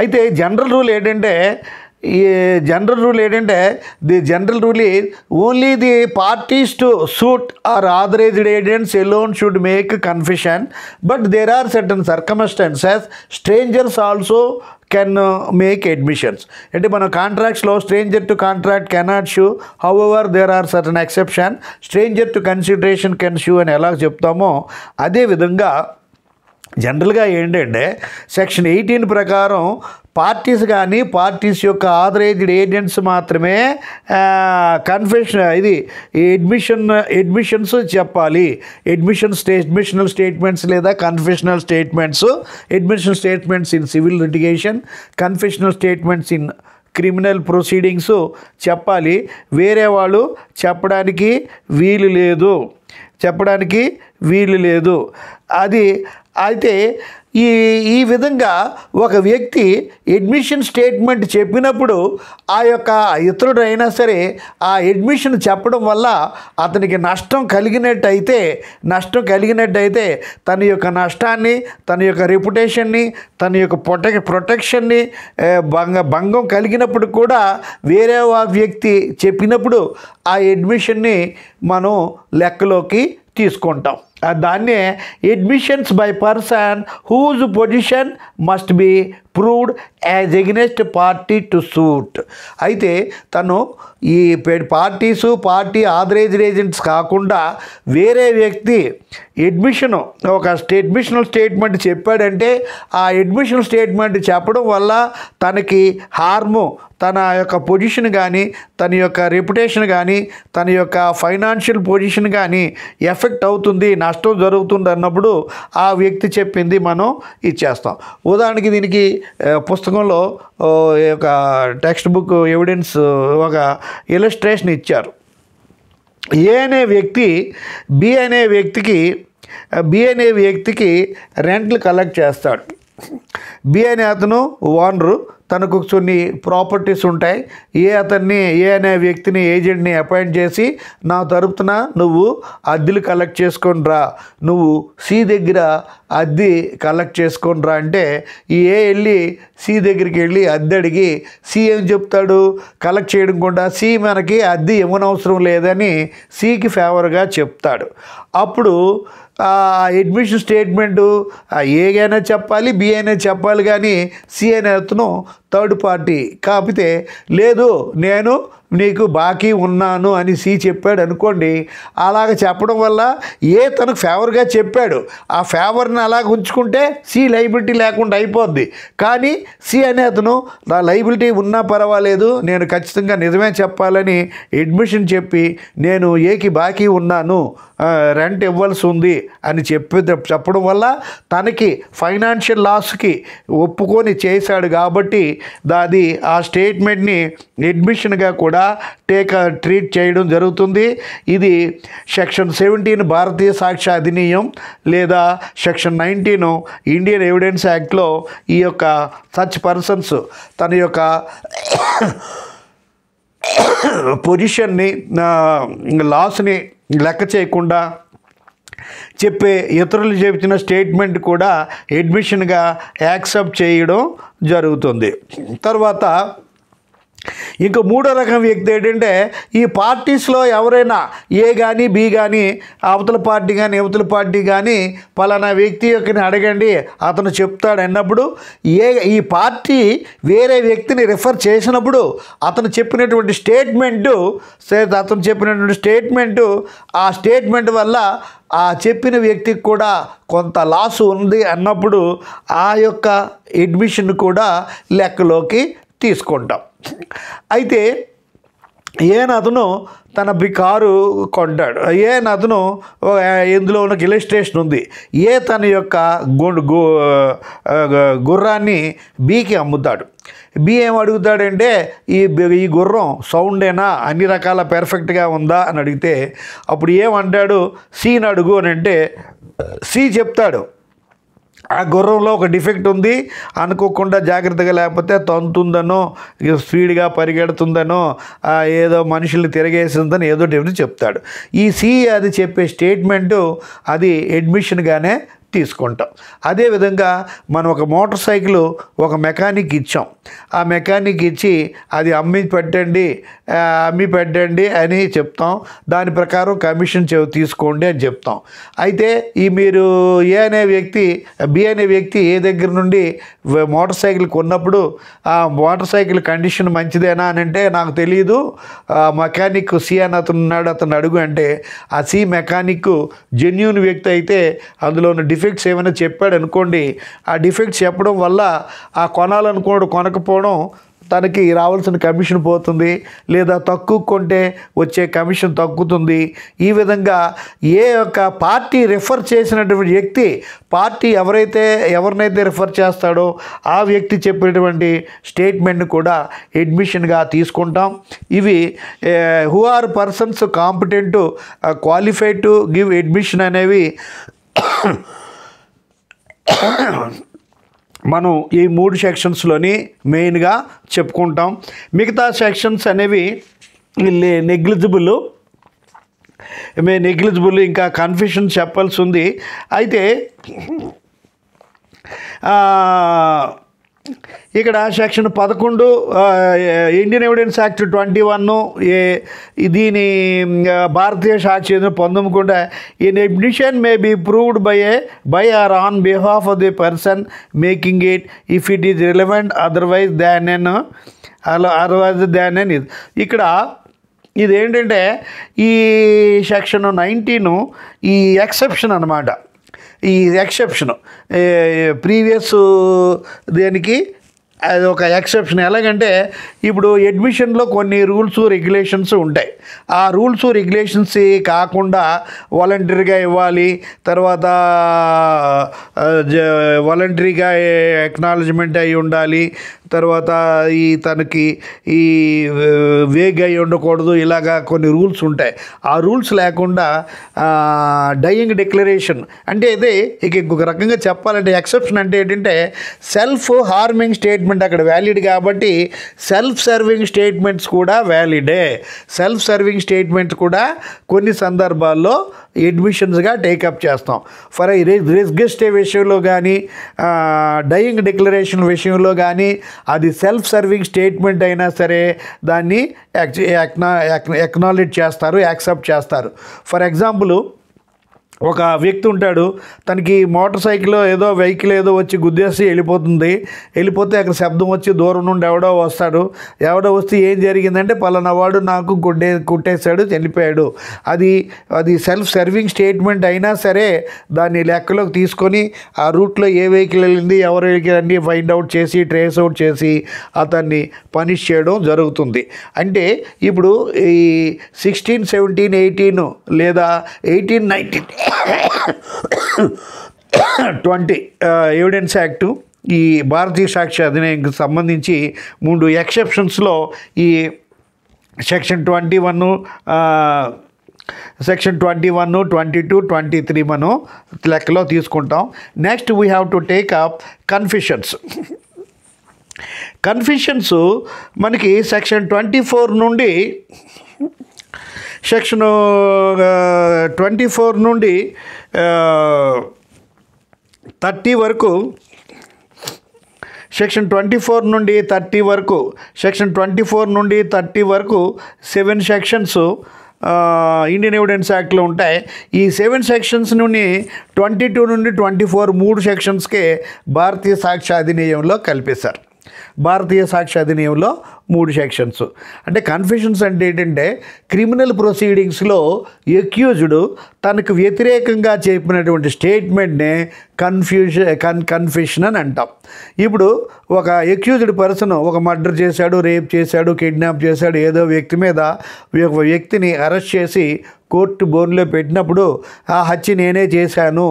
అయితే జనరల్ రూల్ ఏంటంటే the general rule is only the parties to suit or authorised agents alone should make confession, but there are certain circumstances strangers also can make admissions. అంటే మన కాంట్రాక్ట్స్లో stranger to contract cannot sue, however there are certain exception, stranger to consideration can sue అని ఎలా చెప్తామో అదేవిధంగా జనరల్గా ఏంటంటే section 18 ప్రకారం parties కానీ పార్టీస్ యొక్క ఆథరైజ్డ్ ఏజెంట్స్ మాత్రమే అడ్మిషన్స్ చెప్పాలి. అడ్మిషనల్ స్టేట్మెంట్స్ లేదా confessional statements, admissional statements in civil litigation, confessional statements in criminal proceedings చెప్పాలి. వేరే వాళ్ళు చెప్పడానికి వీలు లేదు. అది అయితే ఈ విధంగా ఒక వ్యక్తి అడ్మిషన్ స్టేట్మెంట్ చెప్పినప్పుడు ఆ యొక్క ఇతరుడైనా సరే ఆ అడ్మిషన్ చెప్పడం వల్ల అతనికి నష్టం కలిగినట్టయితే తన యొక్క నష్టాన్ని, తన యొక్క రెప్యుటేషన్ని, తన యొక్క ప్రొటెక్షన్ని భంగం కలిగినప్పుడు కూడా వేరే వ్యక్తి చెప్పినప్పుడు ఆ అడ్మిషన్ని మనం లెక్కలోకి తీసుకుంటాం. దాన్నే admissions by person whose position must be proved as against party to suit. అయితే తను ఈ పార్టీ ఆథరైజ్డ్ ఏజెంట్స్ కాకుండా వేరే వ్యక్తి అడ్మిషనల్ స్టేట్మెంట్ చెప్పాడంటే ఆ అడ్మిషనల్ స్టేట్మెంట్ చెప్పడం వల్ల తనకి హార్ము, తన యొక్క పొజిషన్ కానీ, తన యొక్క రెప్యుటేషన్ కానీ, తన యొక్క ఫైనాన్షియల్ పొజిషన్ కానీ ఎఫెక్ట్ అవుతుంది, నష్టం జరుగుతుంది అన్నప్పుడు ఆ వ్యక్తి చెప్పింది మనం ఇచ్చేస్తాం. ఉదాహరణకి దీనికి పుస్తకంలో ఒక టెక్స్ట్ బుక్ ఎవిడెన్స్ ఒక ఇలస్ట్రేషన్ ఇచ్చారు. ఏ అనే వ్యక్తి బి అనే వ్యక్తికి రెంట్లు కలెక్ట్ చేస్తాడు. బి అనే అతను ఓనరు, తనకు కొన్ని ప్రాపర్టీస్ ఉంటాయి. ఏ అనే వ్యక్తిని ఏజెంట్ని అపాయింట్ చేసి నా తరపున నువ్వు అద్దెలు కలెక్ట్ చేసుకొని రా, నువ్వు సి దగ్గర అద్దె కలెక్ట్ చేసుకొని రా అంటే ఈ వెళ్ళి సి దగ్గరికి వెళ్ళి అద్దె అడిగి సి ఏం చెప్తాడు, కలెక్ట్ చేయడం కూడా సి మనకి అద్దె ఇవ్వనవసరం లేదని సికి ఫేవర్గా చెప్తాడు. అప్పుడు అడ్మిషన్ స్టేట్మెంటు ఏగైనా చెప్పాలి, బి అయినా చెప్పాలి, కానీ సి అనే అతను థర్డ్ పార్టీ కాకపోతే లేదు నేను నీకు బాకీ ఉన్నాను అని సి చెప్పాడు అనుకోండి. అలాగ చెప్పడం వల్ల తనకు ఫేవర్గా చెప్పాడు, ఆ ఫేవర్ని అలాగ ఉంచుకుంటే సి లైబిలిటీ లేకుండా అయిపోద్ది. కానీ సి అనే అతను నా లైబిలిటీ ఉన్నా పర్వాలేదు, నేను ఖచ్చితంగా నిజమే చెప్పాలని అడ్మిషన్ చెప్పి నేను ఏకి బాకీ ఉన్నాను, రెంట్ ఇవ్వాల్సి ఉంది అని చెప్పడం వల్ల తనకి ఫైనాన్షియల్ లాస్కి ఒప్పుకొని చేశాడు. కాబట్టి అది ఆ స్టేట్మెంట్ని అడ్మిషన్గా కూడా ట్రీట్ చేయడం జరుగుతుంది. ఇది సెక్షన్ 17 భారతీయ సాక్ష్య అధినియం లేదా సెక్షన్ 19 ఇండియన్ ఎవిడెన్స్ యాక్ట్లో ఈ యొక్క సచ్ పర్సన్స్ తన యొక్క పొజిషన్ని లాస్ని లెక్క చేయకుండా చెప్పే ఇతరులు చెప్పిన స్టేట్మెంట్ కూడా అడ్మిషన్గా యాక్సెప్ట్ చేయడం జరుగుతుంది. తర్వాత ఇంకా మూడో రకం వ్యక్తి ఏంటంటే ఈ పార్టీస్లో ఎవరైనా ఏ కానీ బి కానీ అవతల పార్టీ కానీ యువతల పార్టీ కానీ పలానా వ్యక్తి యొక్కని అడగండి అతను చెప్తాడు అన్నప్పుడు ఈ పార్టీ వేరే వ్యక్తిని రిఫర్ చేసినప్పుడు అతను చెప్పినటువంటి స్టేట్మెంటు ఆ స్టేట్మెంట్ వల్ల ఆ చెప్పిన వ్యక్తికి కూడా కొంత లాస్ ఉంది అన్నప్పుడు ఆ యొక్క అడ్మిషన్ కూడా లెక్కలోకి తీసుకుంటాం. అయితే అతను తన కారు కొంటాడు, అతను ఇందులో ఉన్న ఇలస్ట్రేషన్ ఉంది, తన యొక్క గుర్రాన్ని బీకి అమ్ముతాడు. బి ఏం అడుగుతాడంటే ఈ గుర్రం సౌండేనా, అన్ని రకాల పెర్ఫెక్ట్గా ఉందా అని అడిగితే అప్పుడు ఏమంటాడు, సీని అడుగు అని అంటే సి చెప్తాడు ఆ గుర్రంలో ఒక డిఫెక్ట్ ఉంది, అనుకోకుండా జాగ్రత్తగా లేకపోతే తంతుందనో స్పీడ్గా పరిగెడుతుందనో ఏదో మనుషుల్ని తిరగేసిందని ఏదో చెప్తాడు. ఈ సి అది చెప్పే స్టేట్మెంటు అది అడ్మిషన్గానే తీసుకుంటాం. అదేవిధంగా మనం ఒక మోటార్ సైకిల్ ఒక మెకానిక్ ఇచ్చాం, ఆ మెకానిక్ ఇచ్చి అది అమ్మి పెట్టండి అని చెప్తాం. దాని ప్రకారం కమిషన్ తీసుకోండి అని చెప్తాం. అయితే మీరు బి అనే వ్యక్తి ఏ దగ్గర నుండి మోటార్ సైకిల్ కొన్నప్పుడు ఆ మోటార్ సైకిల్ కండిషన్ మంచిదేనా అని అంటే నాకు తెలియదు, మెకానిక్ సి అని అతను ఉన్నాడు, అతను అడుగు అంటే ఆ సి మెకానిక్ జెన్యూన్ వ్యక్తి అయితే అందులో ఉన్న డిఫెక్ట్స్ ఏమైనా చెప్పాడు అనుకోండి, ఆ డిఫెక్ట్స్ చెప్పడం వల్ల ఆ కొనకపోవడం తనకి రావాల్సిన కమిషన్ పోతుంది, లేదా తక్కువ కొంటే వచ్చే కమిషన్ తగ్గుతుంది. ఈ విధంగా యొక్క పార్టీ రిఫర్ చేసినటువంటి వ్యక్తి పార్టీ ఎవరినైతే రిఫర్ చేస్తాడో ఆ వ్యక్తి చెప్పినటువంటి స్టేట్మెంట్ని కూడా అడ్మిషన్గా తీసుకుంటాం. ఇవి who are persons competent qualified to give admission అనేవి మనం ఈ 3 సెక్షన్స్లోని మెయిన్గా చెప్పుకుంటాం. మిగతా సెక్షన్స్ అనేవి నెగ్లిజిబుల్, ఇంకా కన్ఫ్యూషన్ చెప్పాల్సి ఉంది. అయితే ఇక్కడ సెక్షన్ 11 ఇండియన్ ఎవిడెన్స్ యాక్ట్ 21 దీని భారతీయ సాక్షి 19 కూడా in admission may be proved by or on behalf of the person making it if it is relevant otherwise than ఇది. ఇక్కడ ఇదేంటంటే ఈ సెక్షన్ 19 ఈ ఎక్సెప్షన్ అన్నమాట. ఈ ఎక్సెప్షన్ ప్రీవియస్ దేనికి అది ఒక ఎక్సెప్షన్. ఎలాగంటే ఇప్పుడు అడ్మిషన్లో కొన్ని రూల్స్ రెగ్యులేషన్స్ ఉంటాయి, ఆ రూల్స్ రెగ్యులేషన్స్ కాకుండా వాలంటరీగా ఇవ్వాలి, తర్వాత వాలంటరీగా ఎక్నాలజ్మెంట్ అయి ఉండాలి, తర్వాత తనకి వేగ్ అయి ఉండకూడదు, ఇలాగా కొన్ని రూల్స్ ఉంటాయి. ఆ రూల్స్ లేకుండా డయింగ్ డిక్లరేషన్ అంటే ఇదే. ఇంకొక రకంగా చెప్పాలంటే ఎక్సెప్షన్ అంటే ఏంటంటే సెల్ఫ్ హార్మింగ్ స్టేట్మెంట్ అక్కడ వ్యాలిడ్ కాబట్టి సెల్ఫ్ సర్వింగ్ స్టేట్మెంట్స్ కూడా వ్యాలిడే. సెల్ఫ్ సర్వింగ్ స్టేట్మెంట్స్ కూడా కొన్ని సందర్భాల్లో అడ్మిషన్స్గా టేకప్ చేస్తాం. ఫర్ రిజిస్ట్రే విషయంలో కానీ డయింగ్ డిక్లరేషన్ విషయంలో కానీ అది సెల్ఫ్ సర్వింగ్ స్టేట్మెంట్ అయినా సరే దాన్ని ఎక్నాలెడ్జ్ చేస్తారు, యాక్సెప్ట్ చేస్తారు. ఫర్ ఎగ్జాంపుల్ ఒక వ్యక్తి ఉంటాడు, తనకి మోటార్ సైకిల్ ఏదో వెహికల్ ఏదో వచ్చి గుద్దేసి వెళ్ళిపోతే అక్కడ శబ్దం వచ్చి దూరం నుండి ఎవడో వస్తే ఏం జరిగిందంటే పలానా వాడు నాకు కుట్టేశాడు చనిపోయాడు. అది సెల్ఫ్ సర్వింగ్ స్టేట్మెంట్ అయినా సరే దాన్ని లెక్కలోకి తీసుకొని ఆ రూట్లో ఏ వెహికల్ వెళ్ళింది, ఎవరి వెహికల్ అన్నీ ఫైండ్ అవుట్ చేసి ట్రేస్ అవుట్ చేసి అతన్ని పనిష్ చేయడం జరుగుతుంది. అంటే ఇప్పుడు ఈ 16, 17, 18 లేదా 18, 19, 20 ఎవిడెన్స్ యాక్టు ఈ భారతీయ సాక్ష్య అధినియంకి సంబంధించి 3 ఎక్సెప్షన్స్లో ఈ సెక్షన్ 21, సెక్షన్ 21, 22, 23 మనం లెక్కలో తీసుకుంటాం. Next we have to take up confessions. Confessions మనకి సెక్షన్ 24 నుండి సెక్షన్ 24 నుండి 30 వరకు, సెక్షన్ 24 నుండి 30 వరకు, సెక్షన్ 24 నుండి 30 వరకు 7 సెక్షన్స్ ఇండియన్ ఎవిడెన్స్ యాక్ట్లో ఉంటాయి. ఈ 7 సెక్షన్స్ నుండి 22 నుండి 24 3 సెక్షన్స్కే భారతీయ సాక్ష్య అధినియమంలో కల్పేశారు. భారతీయ సాక్ష్య అధినియమంలో 3 సెక్షన్స్. అంటే కన్ఫెషన్స్ అంటే ఏంటంటే క్రిమినల్ ప్రొసీడింగ్స్లో ఎక్యూజ్డ్ తనకు వ్యతిరేకంగా చెప్పినటువంటి స్టేట్మెంట్నే కన్ఫెషన్ అని అంటాం. ఇప్పుడు ఒక ఎక్యూజ్డ్ పర్సన్ ఒక మర్డర్ చేశాడు, రేప్ చేశాడు, కిడ్నాప్ చేశాడు, ఏదో వ్యక్తి మీద ఒక వ్యక్తిని అరెస్ట్ చేసి కోర్టు బోన్లో పెట్టినప్పుడు ఆ హత్య నేనే చేశాను,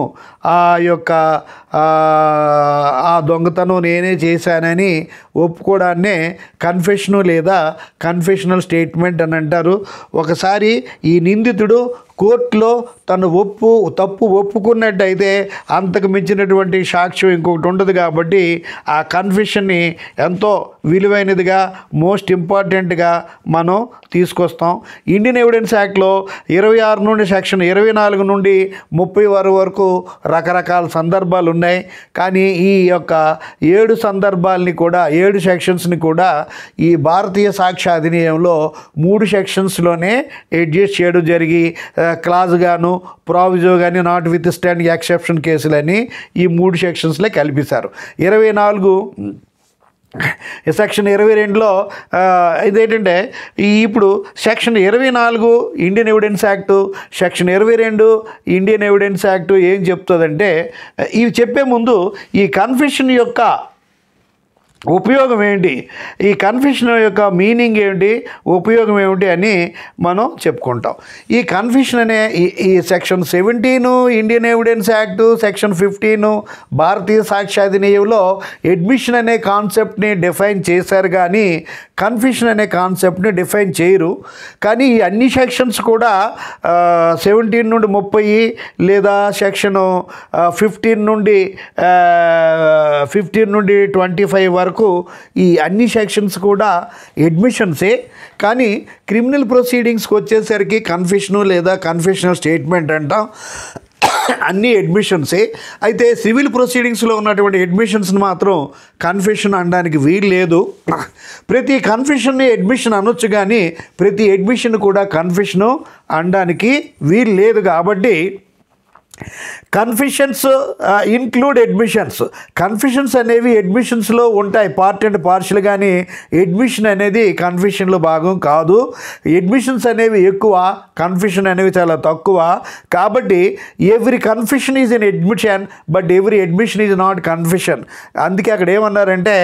ఆ దొంగతనం నేనే చేశానని ఒప్పుకోవడాన్నే కన్ఫెషను లేదా కన్ఫెషనల్ స్టేట్మెంట్ అని అంటారు. ఒకసారి ఈ నిందితుడు కోర్టులో తను తప్పు ఒప్పుకున్నట్టయితే అంతకు మించినటువంటి సాక్ష్యం ఇంకొకటి ఉండదు. కాబట్టి ఆ కన్ఫెషన్ని ఎంతో విలువైనదిగా, మోస్ట్ ఇంపార్టెంట్గా మనం తీసుకొస్తాం. ఇండియన్ ఎవిడెన్స్ యాక్ట్లో 26 నుండి సెక్షన్ 24 నుండి 30 వరకు రకరకాల సందర్భాలు ఉన్నాయి. కానీ ఈ యొక్క 7 సందర్భాలని కూడా, 7 సెక్షన్స్ని కూడా ఈ భారతీయ సాక్ష్య అధినియమంలో 3 సెక్షన్స్లోనే అడ్జస్ట్ చేయడం జరిగి క్లాజ్ గాను, ప్రావిజో కానీ, నాట్ విత్ స్టాండింగ్ ఎక్సెప్షన్ కేసులని ఈ 3 సెక్షన్స్లో కల్పిస్తారు. 24 సెక్షన్ 22లో ఇదేంటంటే ఇప్పుడు section 24 Indian evidence act, section 22 Indian evidence act ఏం చెప్తుందంటే, ఇవి చెప్పే ముందు ఈ కన్ఫెషన్ యొక్క ఉపయోగం ఏంటి, ఈ కన్ఫెషన్ యొక్క మీనింగ్ ఏమిటి, ఉపయోగం ఏమిటి అని మనం చెప్పుకుంటాం. ఈ కన్ఫెషన్ అనే ఈ section 17 Indian evidence act, section 15 భారతీయ సాక్ష్య అధినియమంలో అడ్మిషన్ అనే కాన్సెప్ట్ని డిఫైన్ చేశారు, కానీ కన్ఫెషన్ అనే కాన్సెప్ట్ని డిఫైన్ చేయరు. కానీ ఈ అన్ని సెక్షన్స్ కూడా 17 నుండి 30 లేదా సెక్షన్ 15 నుండి 25 వరకు ఈ అన్ని సెక్షన్స్ కూడా అడ్మిషన్సే. కానీ క్రిమినల్ ప్రొసీడింగ్స్కి వచ్చేసరికి కన్ఫెషను లేదా కన్ఫెషనల్ స్టేట్మెంట్ అంటాం, అన్నీ అడ్మిషన్సే. అయితే సివిల్ ప్రొసీడింగ్స్లో ఉన్నటువంటి అడ్మిషన్స్ని మాత్రం కన్ఫెషన్ అనడానికి వీలు లేదు. ప్రతి కన్ఫెషన్ని అడ్మిషన్ అనొచ్చు, కానీ ప్రతి అడ్మిషన్ కూడా కన్ఫెషను అనడానికి వీలు లేదు. కాబట్టి కన్ఫెషన్స్ ఇన్క్లూడ్ అడ్మిషన్స్. కన్ఫెషన్స్ అనేవి అడ్మిషన్స్లో ఉంటాయి, పార్ట్ అండ్ పార్షల్, కానీ అడ్మిషన్ అనేది కన్ఫెషన్లో భాగం కాదు. అడ్మిషన్స్ అనేవి ఎక్కువ, కన్ఫెషన్ అనేవి చాలా తక్కువ. కాబట్టి every confession is an admission, but every admission is not confession. అందుకే అక్కడ ఏమన్నారంటే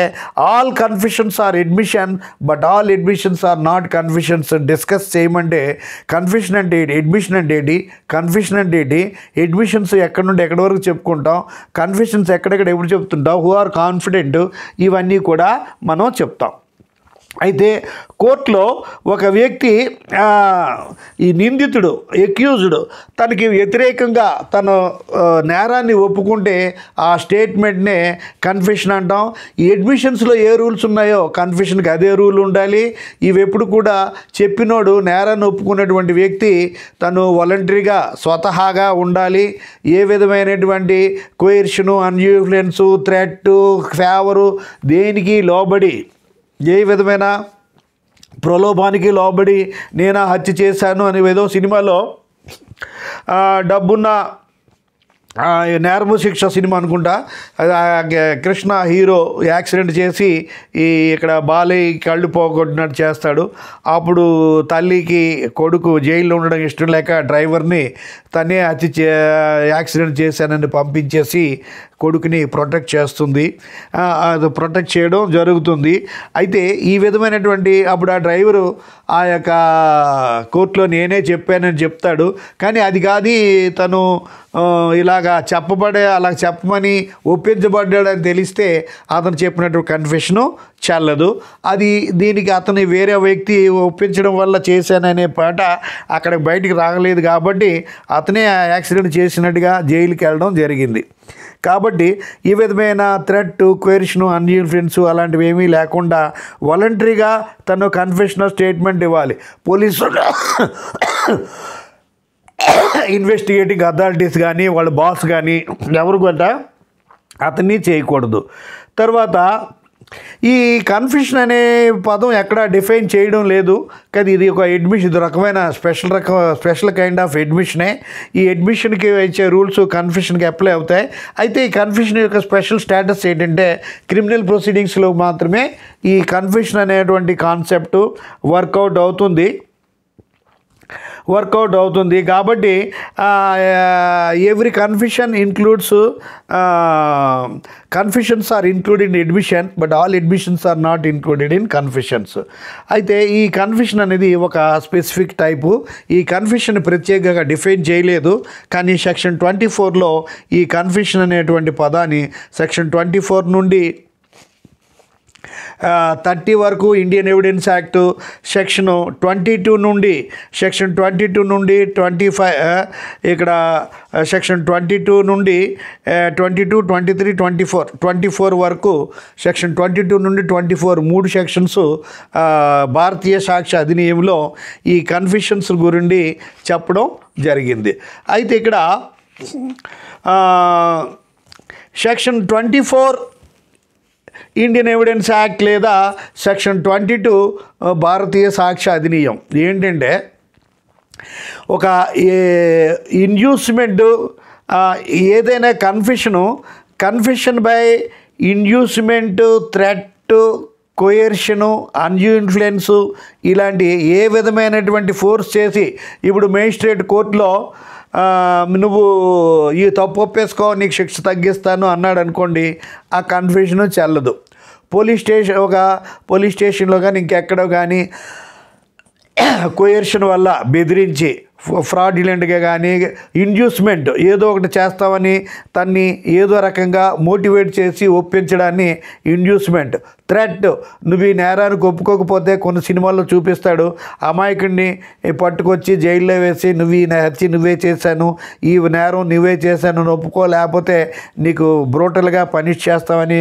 all confessions are admission, but all admissions are not confessions. Discuss చేయమంటే కన్ఫెషన్ అంటే ఏంటి, అడ్మిషన్ అంటే ఏంటి, కన్ఫెషన్ అంటే ఏంటి, అడ్మిషన్స్ ఎక్కడి నుండి ఎక్కడి వరకు చెప్పుకుంటాం, కన్ఫెషన్స్ ఎక్కడెక్కడ ఎప్పుడు చెప్తుంటాం, హూ ఆర్ కాన్ఫిడెంట్, ఇవన్నీ కూడా మనం చెప్తాం. అయితే కోర్టులో ఒక వ్యక్తి ఈ నిందితుడు ఎక్యూజ్డ్ తనకి వ్యతిరేకంగా తన నేరాన్ని ఒప్పుకుంటే ఆ స్టేట్మెంట్నే కన్ఫెషన్ అంటాం. ఈ అడ్మిషన్స్లో ఏ రూల్స్ ఉన్నాయో కన్ఫెషన్కి అదే రూల్ ఉండాలి. ఇవి ఎప్పుడు కూడా చెప్పినోడు నేరాన్ని ఒప్పుకున్నటువంటి వ్యక్తి తను వాలంటరీగా స్వతహాగా ఉండాలి. ఏ విధమైనటువంటి కోయర్షను, అన్ఇన్ఫ్లుయెన్సు, థ్రెట్, ఫేవరు దేనికి లోబడి, ఏ విధమైన ప్రలోభానికి లోబడి నేను హత్య చేశాను అని ఏదో సినిమాలో డబ్బున్న నేరము శిక్ష సినిమా అనుకుంటా, కృష్ణ హీరో యాక్సిడెంట్ చేసి ఇక్కడ బాలయ్య కళ్ళు పోగొట్టినట్టు చేస్తాడు. అప్పుడు తల్లికి కొడుకు జైల్లో ఉండడం ఇష్టం లేక డ్రైవర్ని తనే యాక్సిడెంట్ చేశానని పంపించేసి కొడుకుని ప్రొటెక్ట్ చేస్తుంది, అది ప్రొటెక్ట్ చేయడం జరుగుతుంది. అయితే ఈ విధమైనటువంటి అప్పుడు ఆ డ్రైవరు ఆ యొక్క కోర్టులో నేనే చెప్పానని చెప్తాడు. కానీ అది కాదు, తను ఇలాగా అలా చెప్పమని ఒప్పించబడ్డాడని తెలిస్తే అతను చెప్పినట్టు కన్ఫెషను చెల్లదు. అది దీనికి అతని వేరే వ్యక్తి ఒప్పించడం వల్ల చేశాననే పాట అక్కడ బయటికి రాగలేదు. కాబట్టి అతనే యాక్సిడెంట్ చేసినట్టుగా జైలుకి వెళ్ళడం జరిగింది. కాబట్టి ఈ విధమైన థ్రెట్, క్వెరిషన్, అన్ఇన్ఫ్లుయెన్స్ అలాంటివి ఏమీ లేకుండా వాలంటరీగా తను కన్ఫెషనల్ స్టేట్మెంట్ ఇవ్వాలి. పోలీసు ఇన్వెస్టిగేటింగ్ అథారిటీస్ కానీ వాళ్ళ బాస్ కానీ ఎవరు కూడా అతన్ని చేయకూడదు. తర్వాత ఈ కన్ఫెషన్ అనే పదం ఎక్కడ డిఫైన్ చేయడం లేదు, కానీ ఇది ఒక అడ్మిషన్, ఇది రకమైన స్పెషల్ కైండ్ ఆఫ్ అడ్మిషనే. ఈ అడ్మిషన్కి ఇచ్చే రూల్స్ కన్ఫెషన్కి అప్లై అవుతాయి. అయితే ఈ కన్ఫెషన్ యొక్క స్పెషల్ స్టేటస్ ఏంటంటే క్రిమినల్ ప్రొసీడింగ్స్లో మాత్రమే ఈ కన్ఫెషన్ అనేటువంటి కాన్సెప్ట్ వర్కౌట్ అవుతుంది. కాబట్టి every confession includes confessions are included in admission, but all admissions are not included in confessions. అయితే ఈ కన్ఫెషన్ అనేది ఒక స్పెసిఫిక్ టైపు. ఈ కన్ఫెషన్ ప్రత్యేకంగా డిఫైన్ చేయలేదు, కానీ సెక్షన్ 24లో ఈ కన్ఫెషన్ అనేటువంటి పదాన్ని సెక్షన్ 24 నుండి 30 వరకు ఇండియన్ ఎవిడెన్స్ యాక్ట్ సెక్షన్ 22 నుండి 25 ఇక్కడ సెక్షన్ 22 నుండి 22, 23, 24 వరకు సెక్షన్ 22 నుండి 24 3 సెక్షన్స్ భారతీయ సాక్ష్య అధినియంలో ఈ కన్ఫెషన్స్ గురించి చెప్పడం జరిగింది. అయితే ఇక్కడ సెక్షన్ 24 ఇండియన్ ఎవిడెన్స్ యాక్ట్ లేదా సెక్షన్ 22 భారతీయ సాక్ష్య అధినియం ఏంటంటే ఒక ఇండ్యూస్మెంట్ ఏదైనా కన్ఫెషన్ బై ఇండ్యూస్మెంట్, థ్రెట్, కోయర్షను, అన్ఇన్ఫ్లుయెన్స్ ఇలాంటి ఏ విధమైనటువంటి ఫోర్స్ చేసి ఇప్పుడు మేజిస్ట్రేట్ కోర్టులో నువ్వు ఈ తప్పు ఒప్పేసుకో నీకు శిక్ష తగ్గిస్తాను అన్నాడు అనుకోండి, ఆ కన్ఫెషను చెల్లదు. పోలీస్ స్టేషన్లో కానీ ఇంకెక్కడో కానీ కోయర్షన్ వల్ల బెదిరించి ఫ్రాడ్యులెంట్గా కానీ ఇండ్యూస్మెంట్ ఏదో ఒకటి చేస్తామని తన్ని ఏదో రకంగా మోటివేట్ చేసి ఒప్పించడాన్ని ఇండ్యూస్మెంట్. థ్రెట్, నువ్వు ఈ నేరానికి ఒప్పుకోకపోతే కొన్ని సినిమాల్లో చూపిస్తాడు, అమాయకుడిని పట్టుకొచ్చి జైల్లో వేసి నువ్వు ఈ హత్య నువ్వే చేశాను, ఈ నేరం నువ్వే చేశాను అని ఒప్పుకోలేకపోతే నీకు బ్రూటల్గా పనిష్ చేస్తామని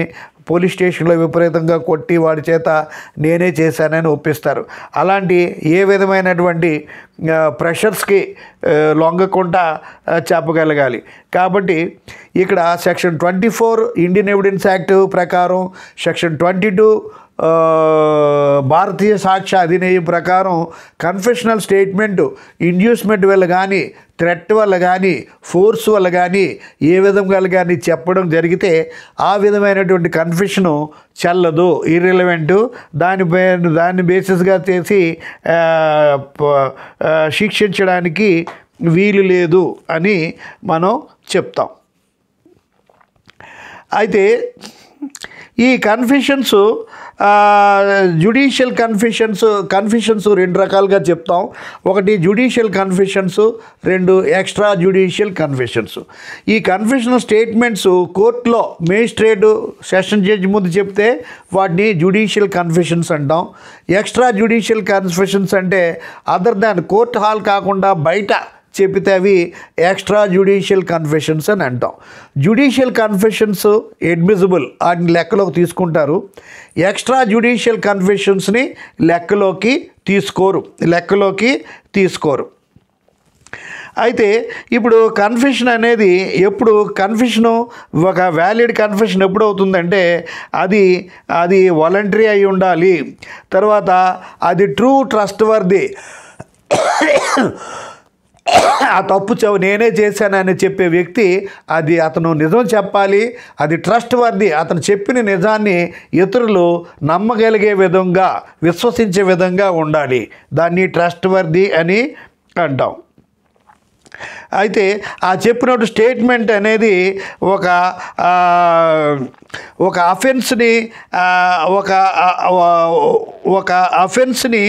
పోలీస్ స్టేషన్లో విపరీతంగా కొట్టి వాడి చేత నేనే చేశానని ఒప్పిస్తారు. అలాంటి ఏ విధమైనటువంటి ప్రెషర్స్కి లొంగకుండా చెప్పగలగాలి. కాబట్టి ఇక్కడ సెక్షన్ 24 ఇండియన్ ఎవిడెన్స్ యాక్ట్ ప్రకారం, సెక్షన్ 22 భారతీయ సాక్ష్య అధినియం ప్రకారం కన్ఫెషనల్ స్టేట్మెంట్ ఇండ్యూస్మెంట్ వల్ల కానీ, థ్రెట్ వల్ల కానీ, ఫోర్స్ వల్ల కానీ ఏ విధంగా కానీ చెప్పడం జరిగితే ఆ విధమైనటువంటి కన్ఫెషను చెల్లదు, ఇర్రెలవెంటు. దాన్ని బేసిస్గా చేసి శిక్షించడానికి వీలు లేదు అని మనం చెప్తాం. అయితే ఈ కన్ఫెషన్స్ జ్యుడిషియల్ కన్ఫెషన్స్ 2 రకాలుగా చెప్తాం. ఒకటి judicial confessions, 2 extra judicial confessions. ఈ కన్ఫెషనల్ స్టేట్మెంట్స్ కోర్టులో మేజిస్ట్రేటు సెషన్ జడ్జి ముందు చెప్తే వాటిని జ్యుడిషియల్ కన్ఫెషన్స్ అంటాం. ఎక్స్ట్రా జ్యుడిషియల్ కన్ఫెషన్స్ అంటే అదర్ దాన్ కోర్ట్ హాల్ కాకుండా బయట చెప్పితే అవి ఎక్స్ట్రా జ్యుడిషియల్ కన్ఫెషన్స్ అని అంటాం. జ్యుడిషియల్ కన్ఫెషన్స్ అడ్మిసిబుల్, వాటిని లెక్కలోకి తీసుకుంటారు. ఎక్స్ట్రా జ్యుడిషియల్ కన్ఫెషన్స్ని లెక్కలోకి తీసుకోరు. అయితే ఇప్పుడు కన్ఫెషన్ అనేది కన్ఫెషను ఒక వ్యాలిడ్ కన్ఫెషన్ ఎప్పుడు అవుతుందంటే అది వాలంటరీ అయి ఉండాలి. తర్వాత అది ట్రూ ట్రస్ట్ వర్ది, ఆ తప్పు నేనే చేశానని చెప్పే వ్యక్తి అతను నిజం చెప్పాలి. అది ట్రస్ట్ వర్ది, అతను చెప్పిన నిజాన్ని ఇతరులు నమ్మగలిగే విధంగా, విశ్వసించే విధంగా ఉండాలి. దాన్ని ట్రస్ట్ వర్ది అని అంటాం. అయితే ఆ చెప్పినట్టు స్టేట్మెంట్ అనేది ఒక అఫెన్స్ని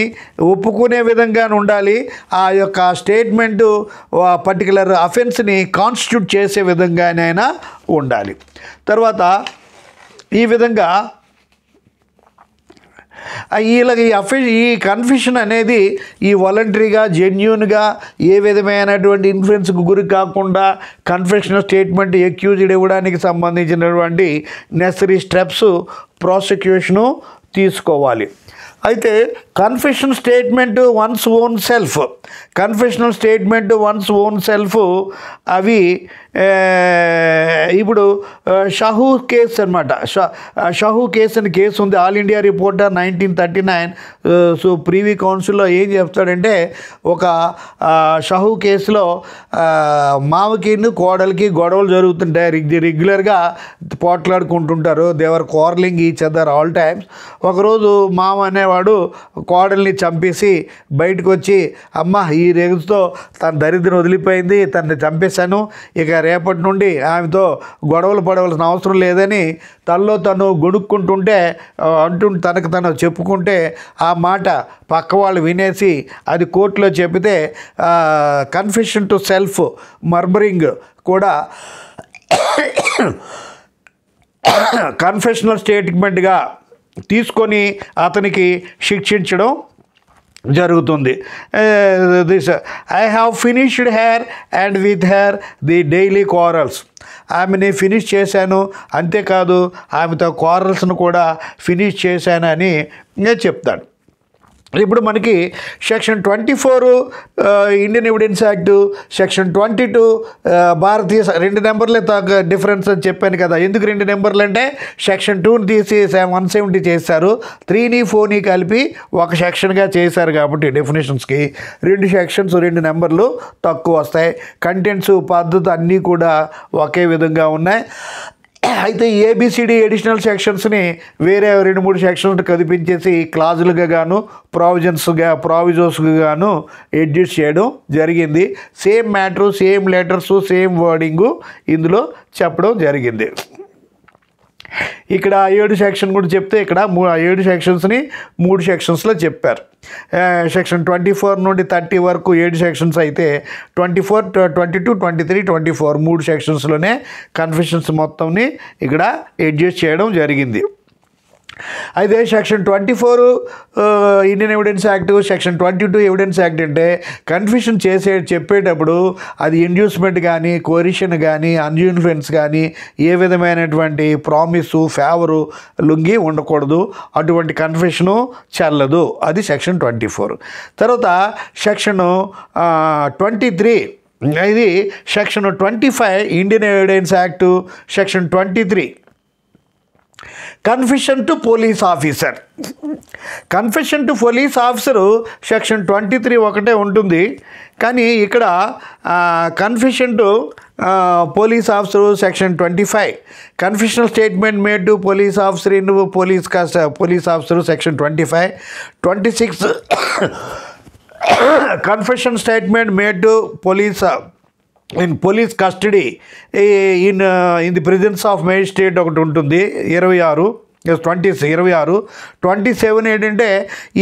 ఒప్పుకునే విధంగా ఉండాలి. ఆ యొక్క స్టేట్మెంటు పర్టికులర్ అఫెన్స్ని కాన్స్టిట్యూట్ చేసే విధంగానైనా ఉండాలి. తర్వాత ఈ విధంగా వీళ్ళకి ఈ కన్ఫెషన్ అనేది ఈ వాలంటరీగా జెన్యూన్గా ఏ విధమైనటువంటి ఇన్ఫ్లుయెన్స్కు గురి కాకుండా కన్ఫెషనల్ స్టేట్మెంట్ అక్యూజ్డ్ ఇవ్వడానికి సంబంధించినటువంటి నెసరీ స్టెప్స్ ప్రాసిక్యూషను తీసుకోవాలి. అయితే confessional statement once own self అవి ఇప్పుడు షహూ కేసు అనమాట. షహూ కేసు అని కేసు ఉంది, all India reporter 1939. So privy కౌన్సిల్లో ఏం చెప్తాడంటే, ఒక షహూ కేసులో మామకి కోడలికి గొడవలు జరుగుతుంటాయి, రెగ్యులర్గా పోట్లాడుకుంటుంటారు. They were quarrelling each other all times. ఒకరోజు మామ అనేవాడు కోడల్ని చంపేసి బయటకు వచ్చి, అమ్మ ఈ రేగుతో తన దరిద్రం వదిలిపోయింది, తనని చంపేశాను, ఇక రేపటి నుండి ఆమెతో గొడవలు పడవలసిన అవసరం లేదని తనలో తను గొడుక్కుంటుంటే తనకు తను చెప్పుకుంటే ఆ మాట పక్క వాళ్ళు వినేసి అది కోర్టులో చెబితే కన్ఫెషన్ టు సెల్ఫ్ మర్మరింగ్ కూడా కన్ఫెషనల్ స్టేట్మెంట్గా తీసుకొని అతనికి శిక్షించడం జరుగుతుంది. This I have finished her and with her the daily quarrels. ఆమెని ఫినిష్ చేశాను, అంతేకాదు ఆమెతో క్వారల్స్ను కూడా ఫినిష్ చేశానని నేను చెప్తాను. ఇప్పుడు మనకి section 24 Indian evidence act, section 22 భారతీయ 2 నెంబర్లే డిఫరెన్స్ అని చెప్పాను కదా. ఎందుకు 2 నెంబర్లు అంటే సెక్షన్ 2ని తీసి 170 చేశారు, 3ని 4ని కలిపి ఒక సెక్షన్గా చేశారు కాబట్టి డెఫినేషన్స్కి 2 సెక్షన్స్ 2 నెంబర్లు తక్కువ వస్తాయి. కంటెంట్స్ పద్ధతి అన్నీ కూడా ఒకే విధంగా ఉన్నాయి. అయితే ఏబిసిడి అడిషనల్ సెక్షన్స్ని వేరే 2-3 సెక్షన్స్ కదిపించేసి క్లాజులుగా గాను ప్రావిజోస్గా గాను అడ్జస్ట్ చేయడం జరిగింది. Same matter, same letters, same wording ఇందులో చెప్పడం జరిగింది. ఇక్కడ 7 సెక్షన్ కూడా చెప్తే ఇక్కడ 7 సెక్షన్స్ని 3 సెక్షన్స్లో చెప్పారు. సెక్షన్ 24 నుండి 30 వరకు 7 సెక్షన్స్ అయితే 24, 22, 23, 24 3 సెక్షన్స్లోనే కన్ఫెషన్స్ మొత్తంని ఇక్కడ అడ్జస్ట్ చేయడం జరిగింది. అయితే section 24 Indian evidence act, section 22 evidence act అంటే కన్ఫెషన్ చెప్పేటప్పుడు అది ఇండ్యూస్మెంట్ కానీ, కోరిషన్ కానీ, అన్ఇన్ఫ్లుయెన్స్ కానీ, ఏ విధమైనటువంటి ప్రామిసు, ఫేవరు, లొంగి ఉండకూడదు. అటువంటి కన్ఫెషను చెల్లదు. అది సెక్షన్ 24. తర్వాత సెక్షన్ 23, ఇది section 25 Indian evidence act, section 23 confession to police officer. Confession to police officer section 23 ఒకటే ఉంటుంది, కానీ ఇక్కడ confession to police officer section 25, confessional statement made to police officer in police officer section 25, 26 confession statement made to police custody in the presence of magistrate ఒకటి ఉంటుంది 26. 27 ఏంటంటే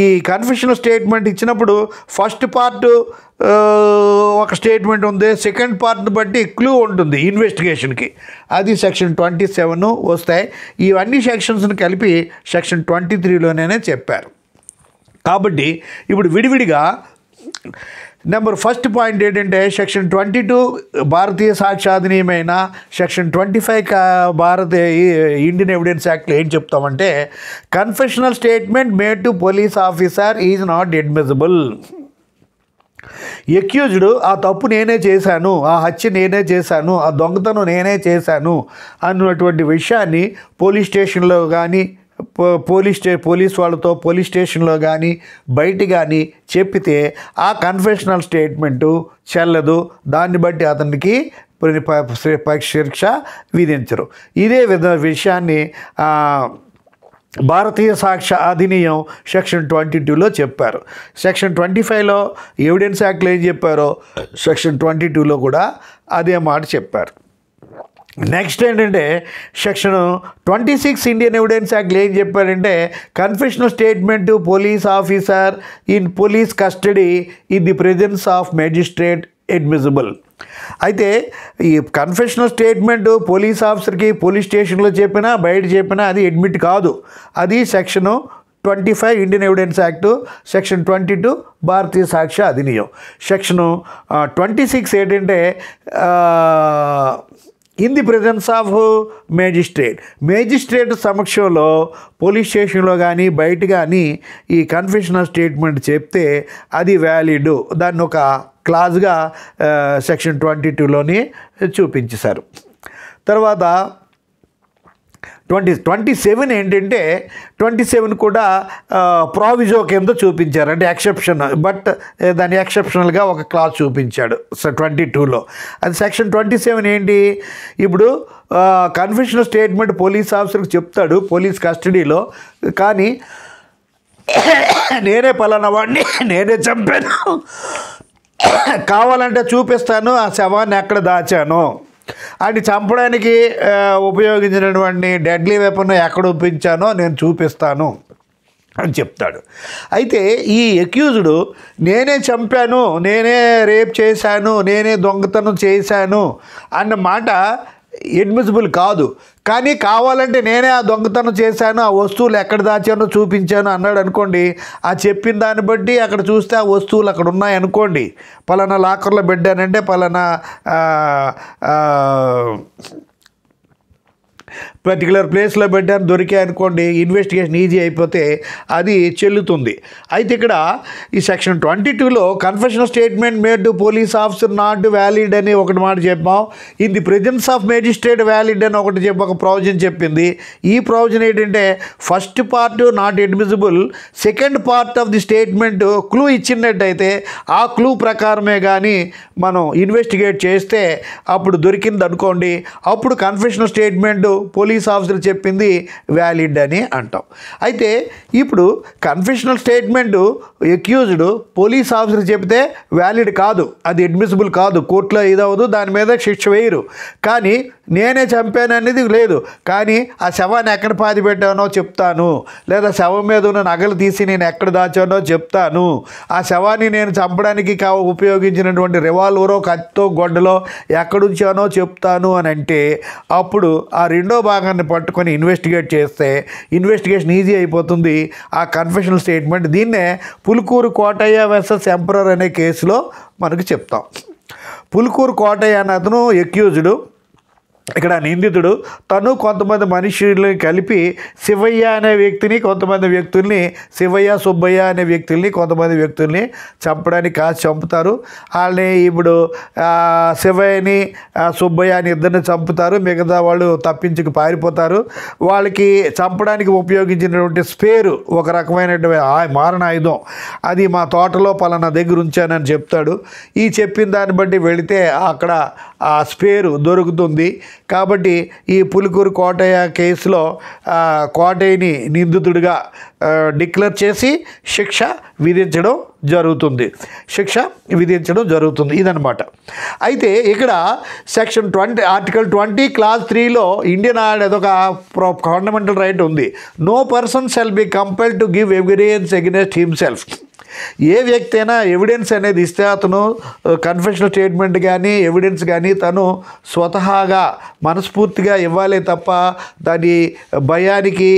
ఈ confessional statement ఇచ్చినప్పుడు first part ఒక స్టేట్మెంట్ ఉంది, second పార్ట్ని బట్టి clue ఉంటుంది ఇన్వెస్టిగేషన్కి, అది సెక్షన్ 27 వస్తాయి. ఇవన్నీ సెక్షన్స్ని కలిపి సెక్షన్ 23లోనే చెప్పారు. కాబట్టి ఇప్పుడు విడివిడిగా ఫస్ట్ పాయింట్ ఏంటంటే సెక్షన్ 22 భారతీయ సాక్ష్యాధీనమైన, సెక్షన్ 25 ఇండియన్ ఎవిడెన్స్ యాక్ట్లో ఏం చెప్తామంటే confessional statement made to police officer is not admissible. Accused ఆ తప్పు నేనే చేశాను, ఆ హత్య నేనే చేశాను, ఆ దొంగతనం నేనే చేశాను అన్నటువంటి విషయాన్ని పోలీస్ స్టేషన్లో కానీ పోలీస్ వాళ్ళతో పోలీస్ స్టేషన్లో కానీ బయట కానీ చెప్పితే ఆ కన్ఫెషనల్ స్టేట్మెంటు చెల్లదు. దాన్ని బట్టి అతనికి శిక్ష విధించరు. ఇదే విషయాన్ని భారతీయ సాక్ష్య అధినియం సెక్షన్ 22లో చెప్పారు. సెక్షన్ 25లో ఎవిడెన్స్ యాక్ట్లో ఏం చెప్పారో సెక్షన్ 22లో కూడా అదే మాట చెప్పారు. నెక్స్ట్ ఏంటంటే సెక్షన్ 26 ఇండియన్ ఎవిడెన్స్ యాక్ట్లో ఏం చెప్పారంటే confessional statement police officer in police custody in the presence of magistrate admissible. అయితే ఈ కన్ఫెషనల్ స్టేట్మెంట్ పోలీస్ ఆఫీసర్కి పోలీస్ స్టేషన్లో చెప్పినా బయట చెప్పినా అది అడ్మిట్ కాదు. అది section 25 Indian evidence act, section 22 భారతీయ సాక్ష్య అధినియం. సెక్షను 26 ఏంటంటే in the presence of magistrate సమక్షంలో పోలీస్ స్టేషన్లో కానీ బయట కానీ ఈ కన్ఫెషనల్ స్టేట్మెంట్ చెప్తే అది వ్యాలిడ్. దాన్ని ఒక క్లాజ్గా సెక్షన్ 22లోని చూపించేశారు. తర్వాత 27 ఏంటంటే 27 కూడా ప్రావిజో కింద చూపించారు, అంటే ఎక్సెప్షన్, బట్ దాన్ని ఎక్సెప్షనల్గా ఒక క్లాజ్ చూపించాడు 22లో. అది సెక్షన్ 27 ఏంటి, ఇప్పుడు కన్ఫెషనల్ స్టేట్మెంట్ పోలీస్ ఆఫీసర్కి చెప్తాడు పోలీస్ కస్టడీలో, కానీ నేనే పలానా వాడిని నేనే చంపాను, కావాలంటే చూపిస్తాను ఆ శవాన్ని ఎక్కడ దాచాను, అది చంపడానికి ఉపయోగించినటువంటి డెడ్లీ వెపన్ ఎక్కడ ఉపయోగించానో నేను చూపిస్తాను అని చెప్తాడు. అయితే ఈ అక్యూజ్డ్ నేనే చంపాను, నేనే రేప్ చేశాను, నేనే దొంగతనం చేశాను అన్న మాట అడ్మిసిబుల్ కాదు. కానీ కావాలంటే నేనే ఆ దొంగతనం చేశాను, ఆ వస్తువులు ఎక్కడ దాచానో చూపించాను అన్నాడు అనుకోండి, ఆ చెప్పిన దాన్ని బట్టి అక్కడ చూస్తే ఆ వస్తువులు అక్కడ ఉన్నాయనుకోండి, పలానా లాకర్లో పెట్టానంటే పలానా పర్టికులర్ ప్లేస్లో పెట్టాను దొరికాయి అనుకోండి, ఇన్వెస్టిగేషన్ ఈజీ అయిపోతే అది చెల్లుతుంది. అయితే ఇక్కడ ఈ సెక్షన్ 22లో confessional statement made to police officer not valid అని ఒకటి మాట చెప్పాం. In the presence of magistrate valid అని ఒక ప్రొవిజన్ చెప్పింది. ఈ ప్రొవిజన్ ఏంటంటే first part not admissible, second part of the statement clue ఇచ్చినట్టయితే ఆ క్లూ ప్రకారమే కానీ మనం ఇన్వెస్టిగేట్ చేస్తే అప్పుడు దొరికింది అనుకోండి, అప్పుడు కన్ఫెషనల్ స్టేట్మెంట్ పోలీస్ ఆఫీసర్ చెప్పింది వ్యాలిడ్ అని అంటాం. అయితే ఇప్పుడు confessional statement accused police officer చెప్తే వ్యాలిడ్ కాదు, అది అడ్మిసిబుల్ కాదు, కోర్టులో ఇదవదు, దాని మీద శిక్ష వేయరు. కానీ నేనే చంపాను అనేది లేదు, కానీ ఆ శవాన్ని ఎక్కడ పాతి పెట్టానో చెప్తాను, లేదా శవం మీద ఉన్న నగలు తీసి నేను ఎక్కడ దాచానో చెప్తాను, ఆ శవాన్ని నేను చంపడానికి ఉపయోగించినటువంటి రివాల్వరో కత్తో గొడ్డలో ఎక్కడుంచానో చెప్తాను అని అంటే అప్పుడు ఆ రెండో భాగాన్ని పట్టుకొని ఇన్వెస్టిగేట్ చేస్తే ఇన్వెస్టిగేషన్ ఈజీ అయిపోతుంది. ఆ కన్ఫెషనల్ స్టేట్మెంట్ దీన్నే పులుకూరు కోటయ్య వర్సెస్ ఎంపరర్ అనే కేసులో మనకు చెప్తాం. పులుకూరు కోటయ్య అనే అతను అక్యూజ్డ్, ఇక్కడ నిందితుడు, తను కొంతమంది మనుషుల్ని కలిపి శివయ్య అనే వ్యక్తిని కొంతమంది వ్యక్తుల్ని, శివయ్య సుబ్బయ్య అనే వ్యక్తుల్ని కొంతమంది వ్యక్తుల్ని చంపడానికి కాసి చంపుతారు. వాళ్ళని ఇప్పుడు శివయ్యని సుబ్బయ్య అని ఇద్దరిని చంపుతారు, మిగతా వాళ్ళు తప్పించుకు పారిపోతారు. వాళ్ళకి చంపడానికి ఉపయోగించినటువంటి స్పేరు ఒక రకమైనటువంటి మారణాయుధం, అది మా తోటలో పలానా దగ్గర ఉంచానని చెప్తాడు. ఈ చెప్పిన దాన్ని బట్టి వెళితే అక్కడ ఆ స్పేరు దొరుకుతుంది. కాబట్టి ఈ పులుకూరు కోటయ్య కేసులో కోటయ్యని నిందితుడిగా డిక్లేర్ చేసి శిక్ష విధించడం జరుగుతుంది. ఇదనమాట. అయితే ఇక్కడ సెక్షన్ 20 ఆర్టికల్ 20 క్లాజ్ 3లో ఇండియన్ అదొక ఫండమెంటల్ రైట్ ఉంది. No person shall be compelled to give evidence against himself. ఏ వ్యక్తి అయినా ఎవిడెన్స్ అనేది ఇస్తే అతను కన్ఫెషనల్ స్టేట్మెంట్ కానీ ఎవిడెన్స్ కానీ తను స్వతహాగా మనస్ఫూర్తిగా ఇవ్వాలి తప్ప దాని భయానికి,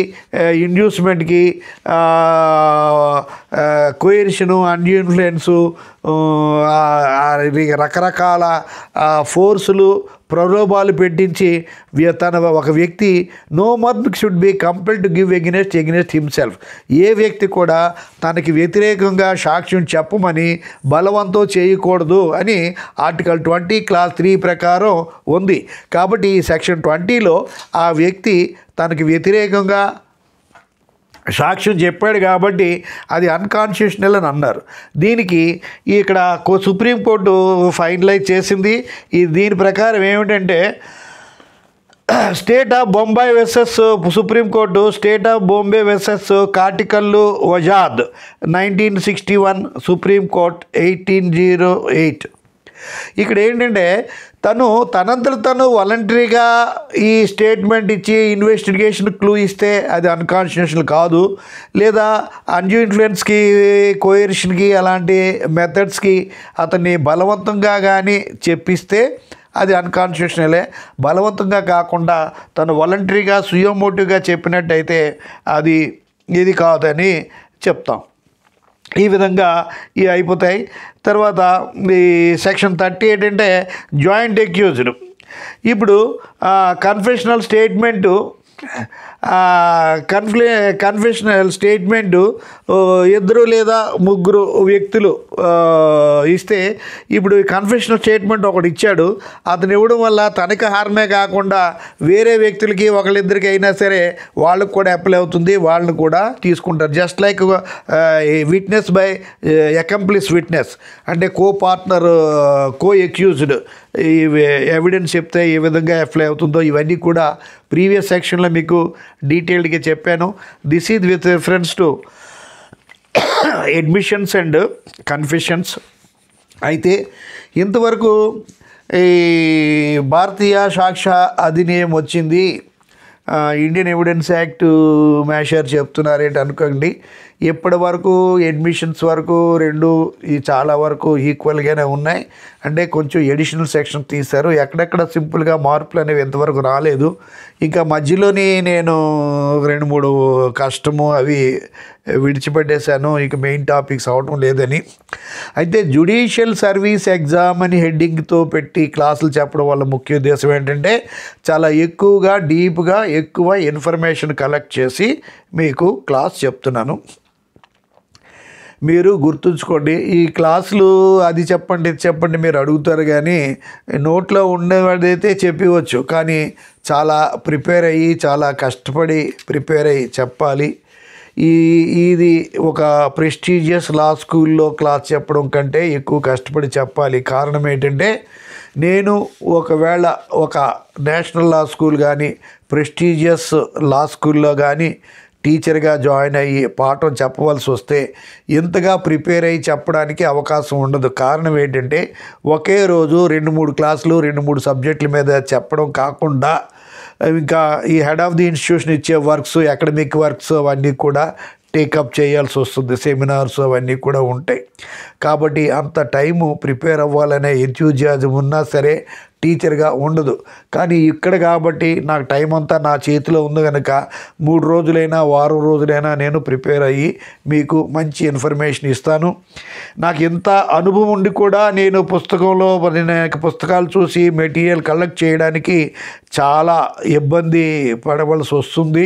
ఇండ్యూస్మెంట్కి, కోయర్షను, అన్యూ ఇన్ఫ్లుయెన్సు, రకరకాల ఫోర్సులు, ప్రలోభాలు పెట్టించి ఒక వ్యక్తి no man should be compelled to give against himself. ఏ వ్యక్తి కూడా తనకి వ్యతిరేకంగా సాక్ష్యం చెప్పమని బలవంతం చేయకూడదు అని ఆర్టికల్ 20 క్లాజ్ 3 ప్రకారం ఉంది. కాబట్టి ఈ సెక్షన్ 20లో ఆ వ్యక్తి తనకి వ్యతిరేకంగా సాక్ష్యం చెప్పాడు కాబట్టి అది అన్కాన్స్టిట్యూషనల్ అని అన్నారు. దీనికి ఇక్కడ సుప్రీంకోర్టు ఫైనలైజ్ చేసింది. దీని ప్రకారం ఏమిటంటే state of Bombay versus supreme court, state of Bombay versus Kathi Kalu Oghad 1961, supreme court 1808. ఇక్కడ ఏంటంటే తనంతట తను వాలంటరీగా ఈ స్టేట్మెంట్ ఇచ్చి ఇన్వెస్టిగేషన్ క్లూ ఇస్తే అది అన్కాన్స్టిట్యూషనల్ కాదు, లేదా అన్యూ ఇన్ఫ్లుయెన్స్కి, కోయర్షన్కి, అలాంటి మెథడ్స్కి అతన్ని బలవంతంగా కానీ చెప్పిస్తే అది అన్కాన్స్టిట్యూషనలే. బలవంతంగా కాకుండా తను వాలంటరీగా సుయోమోటివ్గా చెప్పినట్టయితే అది ఇది కాదని చెప్తాం. ఈ విధంగా ఇవి అయిపోతాయి. తర్వాత ఈ సెక్షన్ 38 అంటే జాయింట్ అక్యూజ్డ్. ఇప్పుడు కన్ఫెషనల్ స్టేట్మెంటు కన్ఫెషనల్ స్టేట్మెంటు ఇద్దరు లేదా ముగ్గురు వ్యక్తులు ఇస్తే, ఇప్పుడు కన్ఫెషనల్ స్టేట్మెంట్ ఒకటి ఇచ్చాడు, అతను ఇవ్వడం వల్ల తనకి హార్మే కాకుండా వేరే వ్యక్తులకి ఒకళ్ళిద్దరికి అయినా సరే వాళ్ళకు కూడా అప్లై అవుతుంది, వాళ్ళని కూడా తీసుకుంటారు. Just like witness by accomplice witness అంటే కో ఎక్యూజ్డ్ ఈ ఎవిడెన్స్ చెప్తే ఏ విధంగా అప్లై అవుతుందో ఇవన్నీ కూడా ప్రీవియస్ సెక్షన్లో మీకు డీటెయిల్డ్గా చెప్పాను. This is with reference to admissions and confessions. అయితే ఇంతవరకు ఈ భారతీయ సాక్ష్య అధినియం వచ్చింది, ఇండియన్ ఎవిడెన్స్ యాక్ట్ మ్యాషర్ చెప్తున్నారేంటి అనుకోండి. ఇప్పటి వరకు అడ్మిషన్స్ వరకు రెండు చాలా వరకు ఈక్వల్గానే ఉన్నాయి. అంటే కొంచెం ఎడిషనల్ సెక్షన్ తీశారు, ఎక్కడెక్కడ సింపుల్గా మార్పులు అనేవి ఎంతవరకు రాలేదు. ఇంకా మధ్యలోని నేను 2-3 కష్టము అవి విడిచిపెట్టేశాను, ఇక మెయిన్ టాపిక్స్ అవటం లేదని. అయితే జ్యుడిషియల్ సర్వీస్ ఎగ్జామ్ అని హెడ్డింగ్తో పెట్టి క్లాసులు చెప్పడం వల్ల ముఖ్య ఉద్దేశం ఏంటంటే చాలా ఎక్కువగా డీప్గా ఎక్కువ ఇన్ఫర్మేషన్ కలెక్ట్ చేసి మీకు క్లాస్ చెప్తున్నాను. మీరు గుర్తుంచుకోండి, ఈ క్లాసులు అది చెప్పండి ఇది చెప్పండి మీరు అడుగుతారు, కానీ నోట్లో ఉండేవాడైతే చెప్పవచ్చు, కానీ చాలా ప్రిపేర్ అయ్యి చాలా కష్టపడి ప్రిపేర్ అయ్యి చెప్పాలి. ఇది ఒక ప్రెస్టీజియస్ లా స్కూల్లో క్లాస్ చెప్పడం కంటే ఎక్కువ కష్టపడి చెప్పాలి. కారణం ఏంటంటే నేను ఒకవేళ ఒక నేషనల్ లా స్కూల్ కానీ ప్రెస్టీజియస్ లా స్కూల్లో కానీ టీచర్గా జాయిన్ అయ్యి పాఠం చెప్పవలసి వస్తే ఇంతగా ప్రిపేర్ అయ్యి చెప్పడానికి అవకాశం ఉండదు. కారణం ఏంటంటే ఒకే రోజు 2-3 క్లాసులు 2-3 సబ్జెక్టుల మీద చెప్పడం కాకుండా ఇంకా ఈ హెడ్ ఆఫ్ ది ఇన్స్టిట్యూషన్ ఇచ్చే వర్క్స్, అకాడమిక్ వర్క్స్ అవన్నీ కూడా టేకప్ చేయాల్సి వస్తుంది, సెమినార్స్ అవన్నీ కూడా ఉంటాయి. కాబట్టి అంత టైము ప్రిపేర్ అవ్వాలనే ఎంథూజియాజం ఉన్నా సరే టీచర్గా ఉండదు. కానీ ఇక్కడ కాబట్టి నాకు టైం అంతా నా చేతిలో ఉంది కనుక 3 రోజులైనా వారం రోజులైనా నేను ప్రిపేర్ అయ్యి మీకు మంచి ఇన్ఫర్మేషన్ ఇస్తాను. నాకు ఇంత అనుభవం ఉండి కూడా నేను పుస్తకాలు చూసి మెటీరియల్ కలెక్ట్ చేయడానికి చాలా ఇబ్బంది పడవలసి వస్తుంది.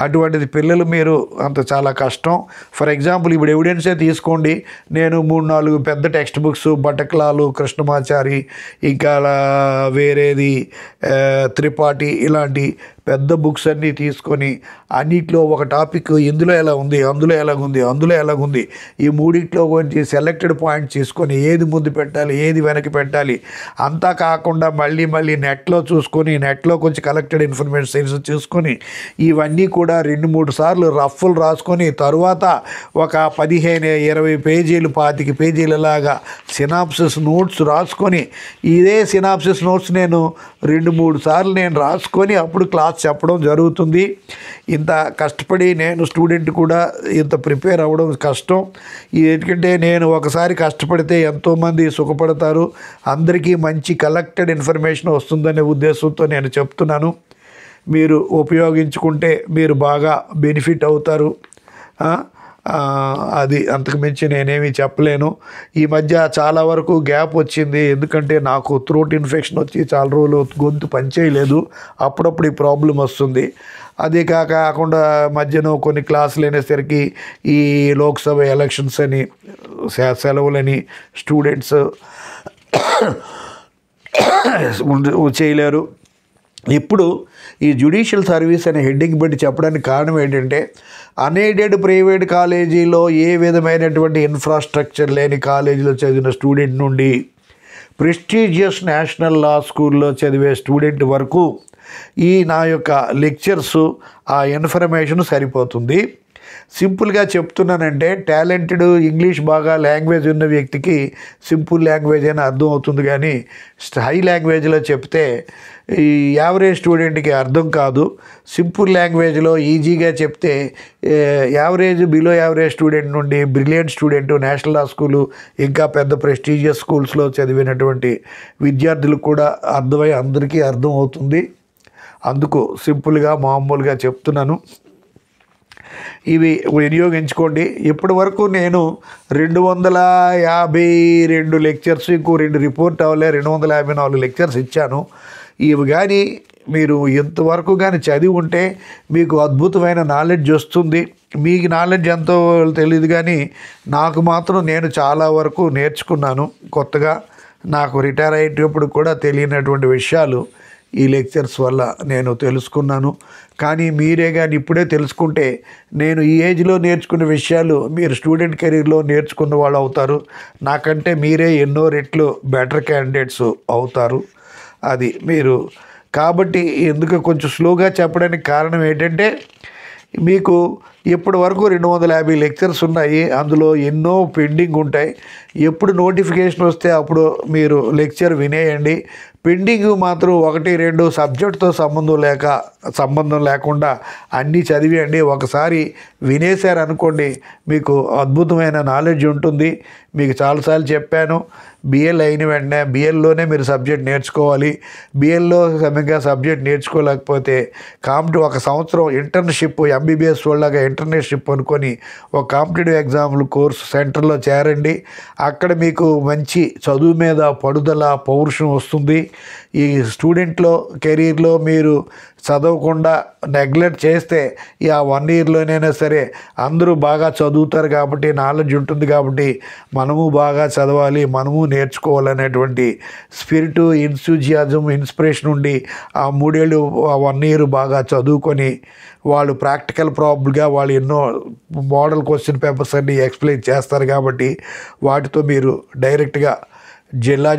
అటువంటిది పిల్లలు మీరు అంత చాలా కష్టం. ఫర్ ఎగ్జాంపుల్ ఇప్పుడు ఎవిడెన్సే తీసుకోండి, నేను 3-4 పెద్ద టెక్స్ట్ బుక్స్ బటక్లాలు, కృష్ణమాచారి, ఇంకా వేరేది త్రిపాఠి ఇలాంటి పెద్ద బుక్స్ అన్నీ తీసుకొని అన్నిట్లో ఒక టాపిక్ ఇందులో ఎలా ఉంది, అందులో ఎలాగుంది, అందులో ఎలాగుంది, ఈ మూడిట్లో గురించి సెలెక్టెడ్ పాయింట్స్ తీసుకొని ఏది ముందు పెట్టాలి ఏది వెనక్కి పెట్టాలి అంతా కాకుండా మళ్ళీ నెట్లో చూసుకొని నెట్లో కొంచెం కలెక్టెడ్ ఇన్ఫర్మేషన్ చూసుకొని ఇవన్నీ కూడా 2-3 సార్లు రఫ్లు రాసుకొని తరువాత ఒక 15-20 పేజీలు 25 పేజీలలాగా సినాప్సిస్ నోట్స్ రాసుకొని ఇదే సినాప్సిస్ నోట్స్ నేను 2-3 సార్లు నేను రాసుకొని అప్పుడు క్లాస్ చెప్పడం జరుగుతుంది. ఇంత కష్టపడి నేను స్టూడెంట్ కూడా ఇంత ప్రిపేర్ అవ్వడం కష్టం. ఎందుకంటే నేను ఒకసారి కష్టపడితే ఎంతోమంది సుఖపడతారు, అందరికీ మంచి కలెక్టెడ్ ఇన్ఫర్మేషన్ వస్తుందనే ఉద్దేశంతో నేను చెప్తున్నాను. మీరు ఉపయోగించుకుంటే మీరు బాగా బెనిఫిట్ అవుతారు. అది అంతకుమించి నేనేమి చెప్పలేను. ఈ మధ్య చాలా వరకు గ్యాప్ వచ్చింది, ఎందుకంటే నాకు థ్రోట్ ఇన్ఫెక్షన్ వచ్చి చాలా రోజులు గొంతు పనిచేయలేదు, అప్పుడప్పుడు ఈ ప్రాబ్లం వస్తుంది. అదే కాకుండా మధ్యన కొన్ని క్లాసులు అయినేసరికి ఈ లోక్సభ ఎలక్షన్స్ అని సెలవులని స్టూడెంట్స్ చేయలేరు. ఇప్పుడు ఈ జ్యుడిషియల్ సర్వీస్ అనే హెడ్డింగ్ బట్టి చెప్పడానికి కారణం ఏంటంటే అన్ఎయిడెడ్ ప్రైవేట్ కాలేజీలో ఏ విధమైనటువంటి ఇన్ఫ్రాస్ట్రక్చర్ లేని కాలేజీలో చదివిన స్టూడెంట్ నుండి ప్రెస్టీజియస్ నేషనల్ లా స్కూల్లో చదివే స్టూడెంట్ వరకు ఈ నా యొక్క లెక్చర్స్ ఆ ఇన్ఫర్మేషన్ సరిపోతుంది. సింపుల్గా చెప్తున్నానంటే టాలెంటెడ్ ఇంగ్లీష్ బాగా లాంగ్వేజ్ ఉన్న వ్యక్తికి సింపుల్ లాంగ్వేజ్ అని అర్థం అవుతుంది, కానీ హై లాంగ్వేజ్లో చెప్తే ఈ యావరేజ్ స్టూడెంట్కి అర్థం కాదు. సింపుల్ లాంగ్వేజ్లో ఈజీగా చెప్తే యావరేజ్ బిలో యావరేజ్ స్టూడెంట్ నుండి బ్రిలియంట్ స్టూడెంట్ నేషనల్ లా స్కూలు ఇంకా పెద్ద ప్రెస్టీజియస్ స్కూల్స్లో చదివినటువంటి విద్యార్థులకు కూడా అర్థమై అందరికీ అర్థం అవుతుంది. అందుకు సింపుల్గా మామూలుగా చెప్తున్నాను. ఇవి వినియోగించుకోండి. ఇప్పటి వరకు నేను 252 లెక్చర్స్, ఇంకో 2 రిపోర్ట్ అవ్వలే, 254 లెక్చర్స్ ఇచ్చాను. ఇవి కానీ మీరు ఇంతవరకు కానీ చదివి ఉంటే మీకు అద్భుతమైన నాలెడ్జ్ వస్తుంది. మీకు నాలెడ్జ్ ఎంతో తెలియదు కానీ నాకు మాత్రం నేను చాలా వరకు నేర్చుకున్నాను. కొత్తగా నాకు రిటైర్ అయ్యేటప్పుడు కూడా తెలియనటువంటి విషయాలు ఈ లెక్చర్స్ వల్ల నేను తెలుసుకున్నాను. కానీ మీరే కానీ ఇప్పుడే తెలుసుకుంటే నేను ఈ ఏజ్లో నేర్చుకున్న విషయాలు మీరు స్టూడెంట్ కెరీర్లో నేర్చుకున్న వాళ్ళు అవుతారు. నాకంటే మీరే ఎన్నో రెట్లు బెటర్ క్యాండిడేట్స్ అవుతారు. అది మీరు కాబట్టి ఎందుకు కొంచెం స్లోగా చెప్పడానికి కారణం ఏంటంటే మీకు ఇప్పటి వరకు 250 లెక్చర్స్ ఉన్నాయి. అందులో ఎన్నో పెండింగ్ ఉంటాయి. ఎప్పుడు నోటిఫికేషన్ వస్తే అప్పుడు మీరు లెక్చర్ వినేయండి. పెండింగ్ మాత్రం 1-2 సబ్జెక్టుతో సంబంధం లేకుండా అన్నీ చదివేయండి. ఒకసారి వినేశారనుకోండి మీకు అద్భుతమైన నాలెడ్జ్ ఉంటుంది. మీకు చాలాసార్లు చెప్పాను, బిఎల్ అయిన వెంటనే బిఎల్లోనే మీరు సబ్జెక్ట్ నేర్చుకోవాలి. బిఎల్లో సరిగ్గా సబ్జెక్ట్ నేర్చుకోలేకపోతే ఒక సంవత్సరం ఇంటర్న్షిప్, ఎంబీబీఎస్ వాళ్ళగా ఇంటర్న్షిప్ అనుకొని ఒక కాంపిటేటివ్ ఎగ్జామ్లు కోర్సు సెంటర్లో చేరండి. అక్కడ మీకు మంచి చదువు మీద పడుదల, పౌరుషం వస్తుంది. ఈ స్టూడెంట్లో కెరీర్లో మీరు చదవకుండా నెగ్లెక్ట్ చేస్తే ఆ 1 ఇయర్లోనైనా సరే అందరూ బాగా చదువుతారు కాబట్టి, నాలెడ్జ్ ఉంటుంది కాబట్టి మనము బాగా చదవాలి, మనము నేర్చుకోవాలనేటువంటి స్పిరిటు, ఇన్సూజియాజం, ఇన్స్పిరేషన్ ఉండి ఆ 3 ఏళ్ళు 1 ఇయర్ బాగా చదువుకొని వాళ్ళు ప్రాక్టికల్ ప్రాబ్గా వాళ్ళు ఎన్నో మోడల్ క్వశ్చన్ పేపర్స్ అన్నీ ఎక్స్ప్లెయిన్ చేస్తారు కాబట్టి వాటితో మీరు డైరెక్ట్గా జిల్లా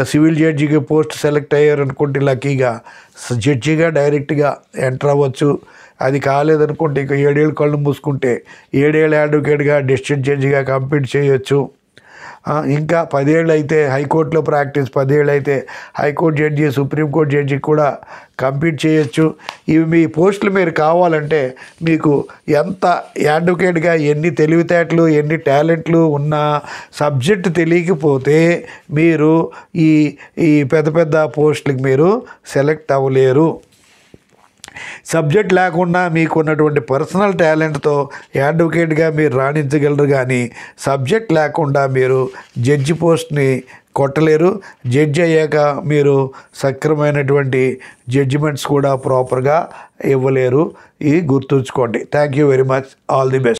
సివిల్ జడ్జికి పోస్ట్ సెలెక్ట్ అయ్యారనుకుంటే లక్కీగా జడ్జిగా డైరెక్ట్గా ఎంటర్ అవ్వచ్చు. అది కాలేదనుకుంటే ఇక 7 ఏళ్ళు కళ్ళు మూసుకుంటే 7 ఏళ్ళ అడ్వకేట్గా డిస్ట్రిక్ట్ జడ్జిగా కంప్లీట్ చేయొచ్చు. ఇంకా 10 ఏళ్ళు అయితే హైకోర్టులో ప్రాక్టీస్, 10 ఏళ్ళు అయితే హైకోర్టు జడ్జి, సుప్రీంకోర్టు జడ్జి కూడా కంప్లీట్ చేయొచ్చు. ఇవి మీ పోస్టులు మీరు కావాలంటే మీకు ఎంత అడ్వకేట్గా ఎన్ని తెలివితేటలు, ఎన్ని టాలెంట్లు ఉన్న సబ్జెక్ట్ తెలియకపోతే మీరు ఈ పెద్ద పెద్ద పోస్టులకు మీరు సెలెక్ట్ అవ్వలేరు. సబ్జెక్ట్ లేకుండా మీకున్నటువంటి పర్సనల్ టాలెంట్తో అడ్వకేట్గా మీరు రాణించగలరు కానీ సబ్జెక్ట్ లేకుండా మీరు జడ్జి పోస్ట్ని కొట్టలేరు. జడ్జి అయ్యాక మీరు సక్రమైనటువంటి జడ్జిమెంట్స్ కూడా ప్రాపర్గా ఇవ్వలేరు. ఇది గుర్తుంచుకోండి. Thank you very much. All the best.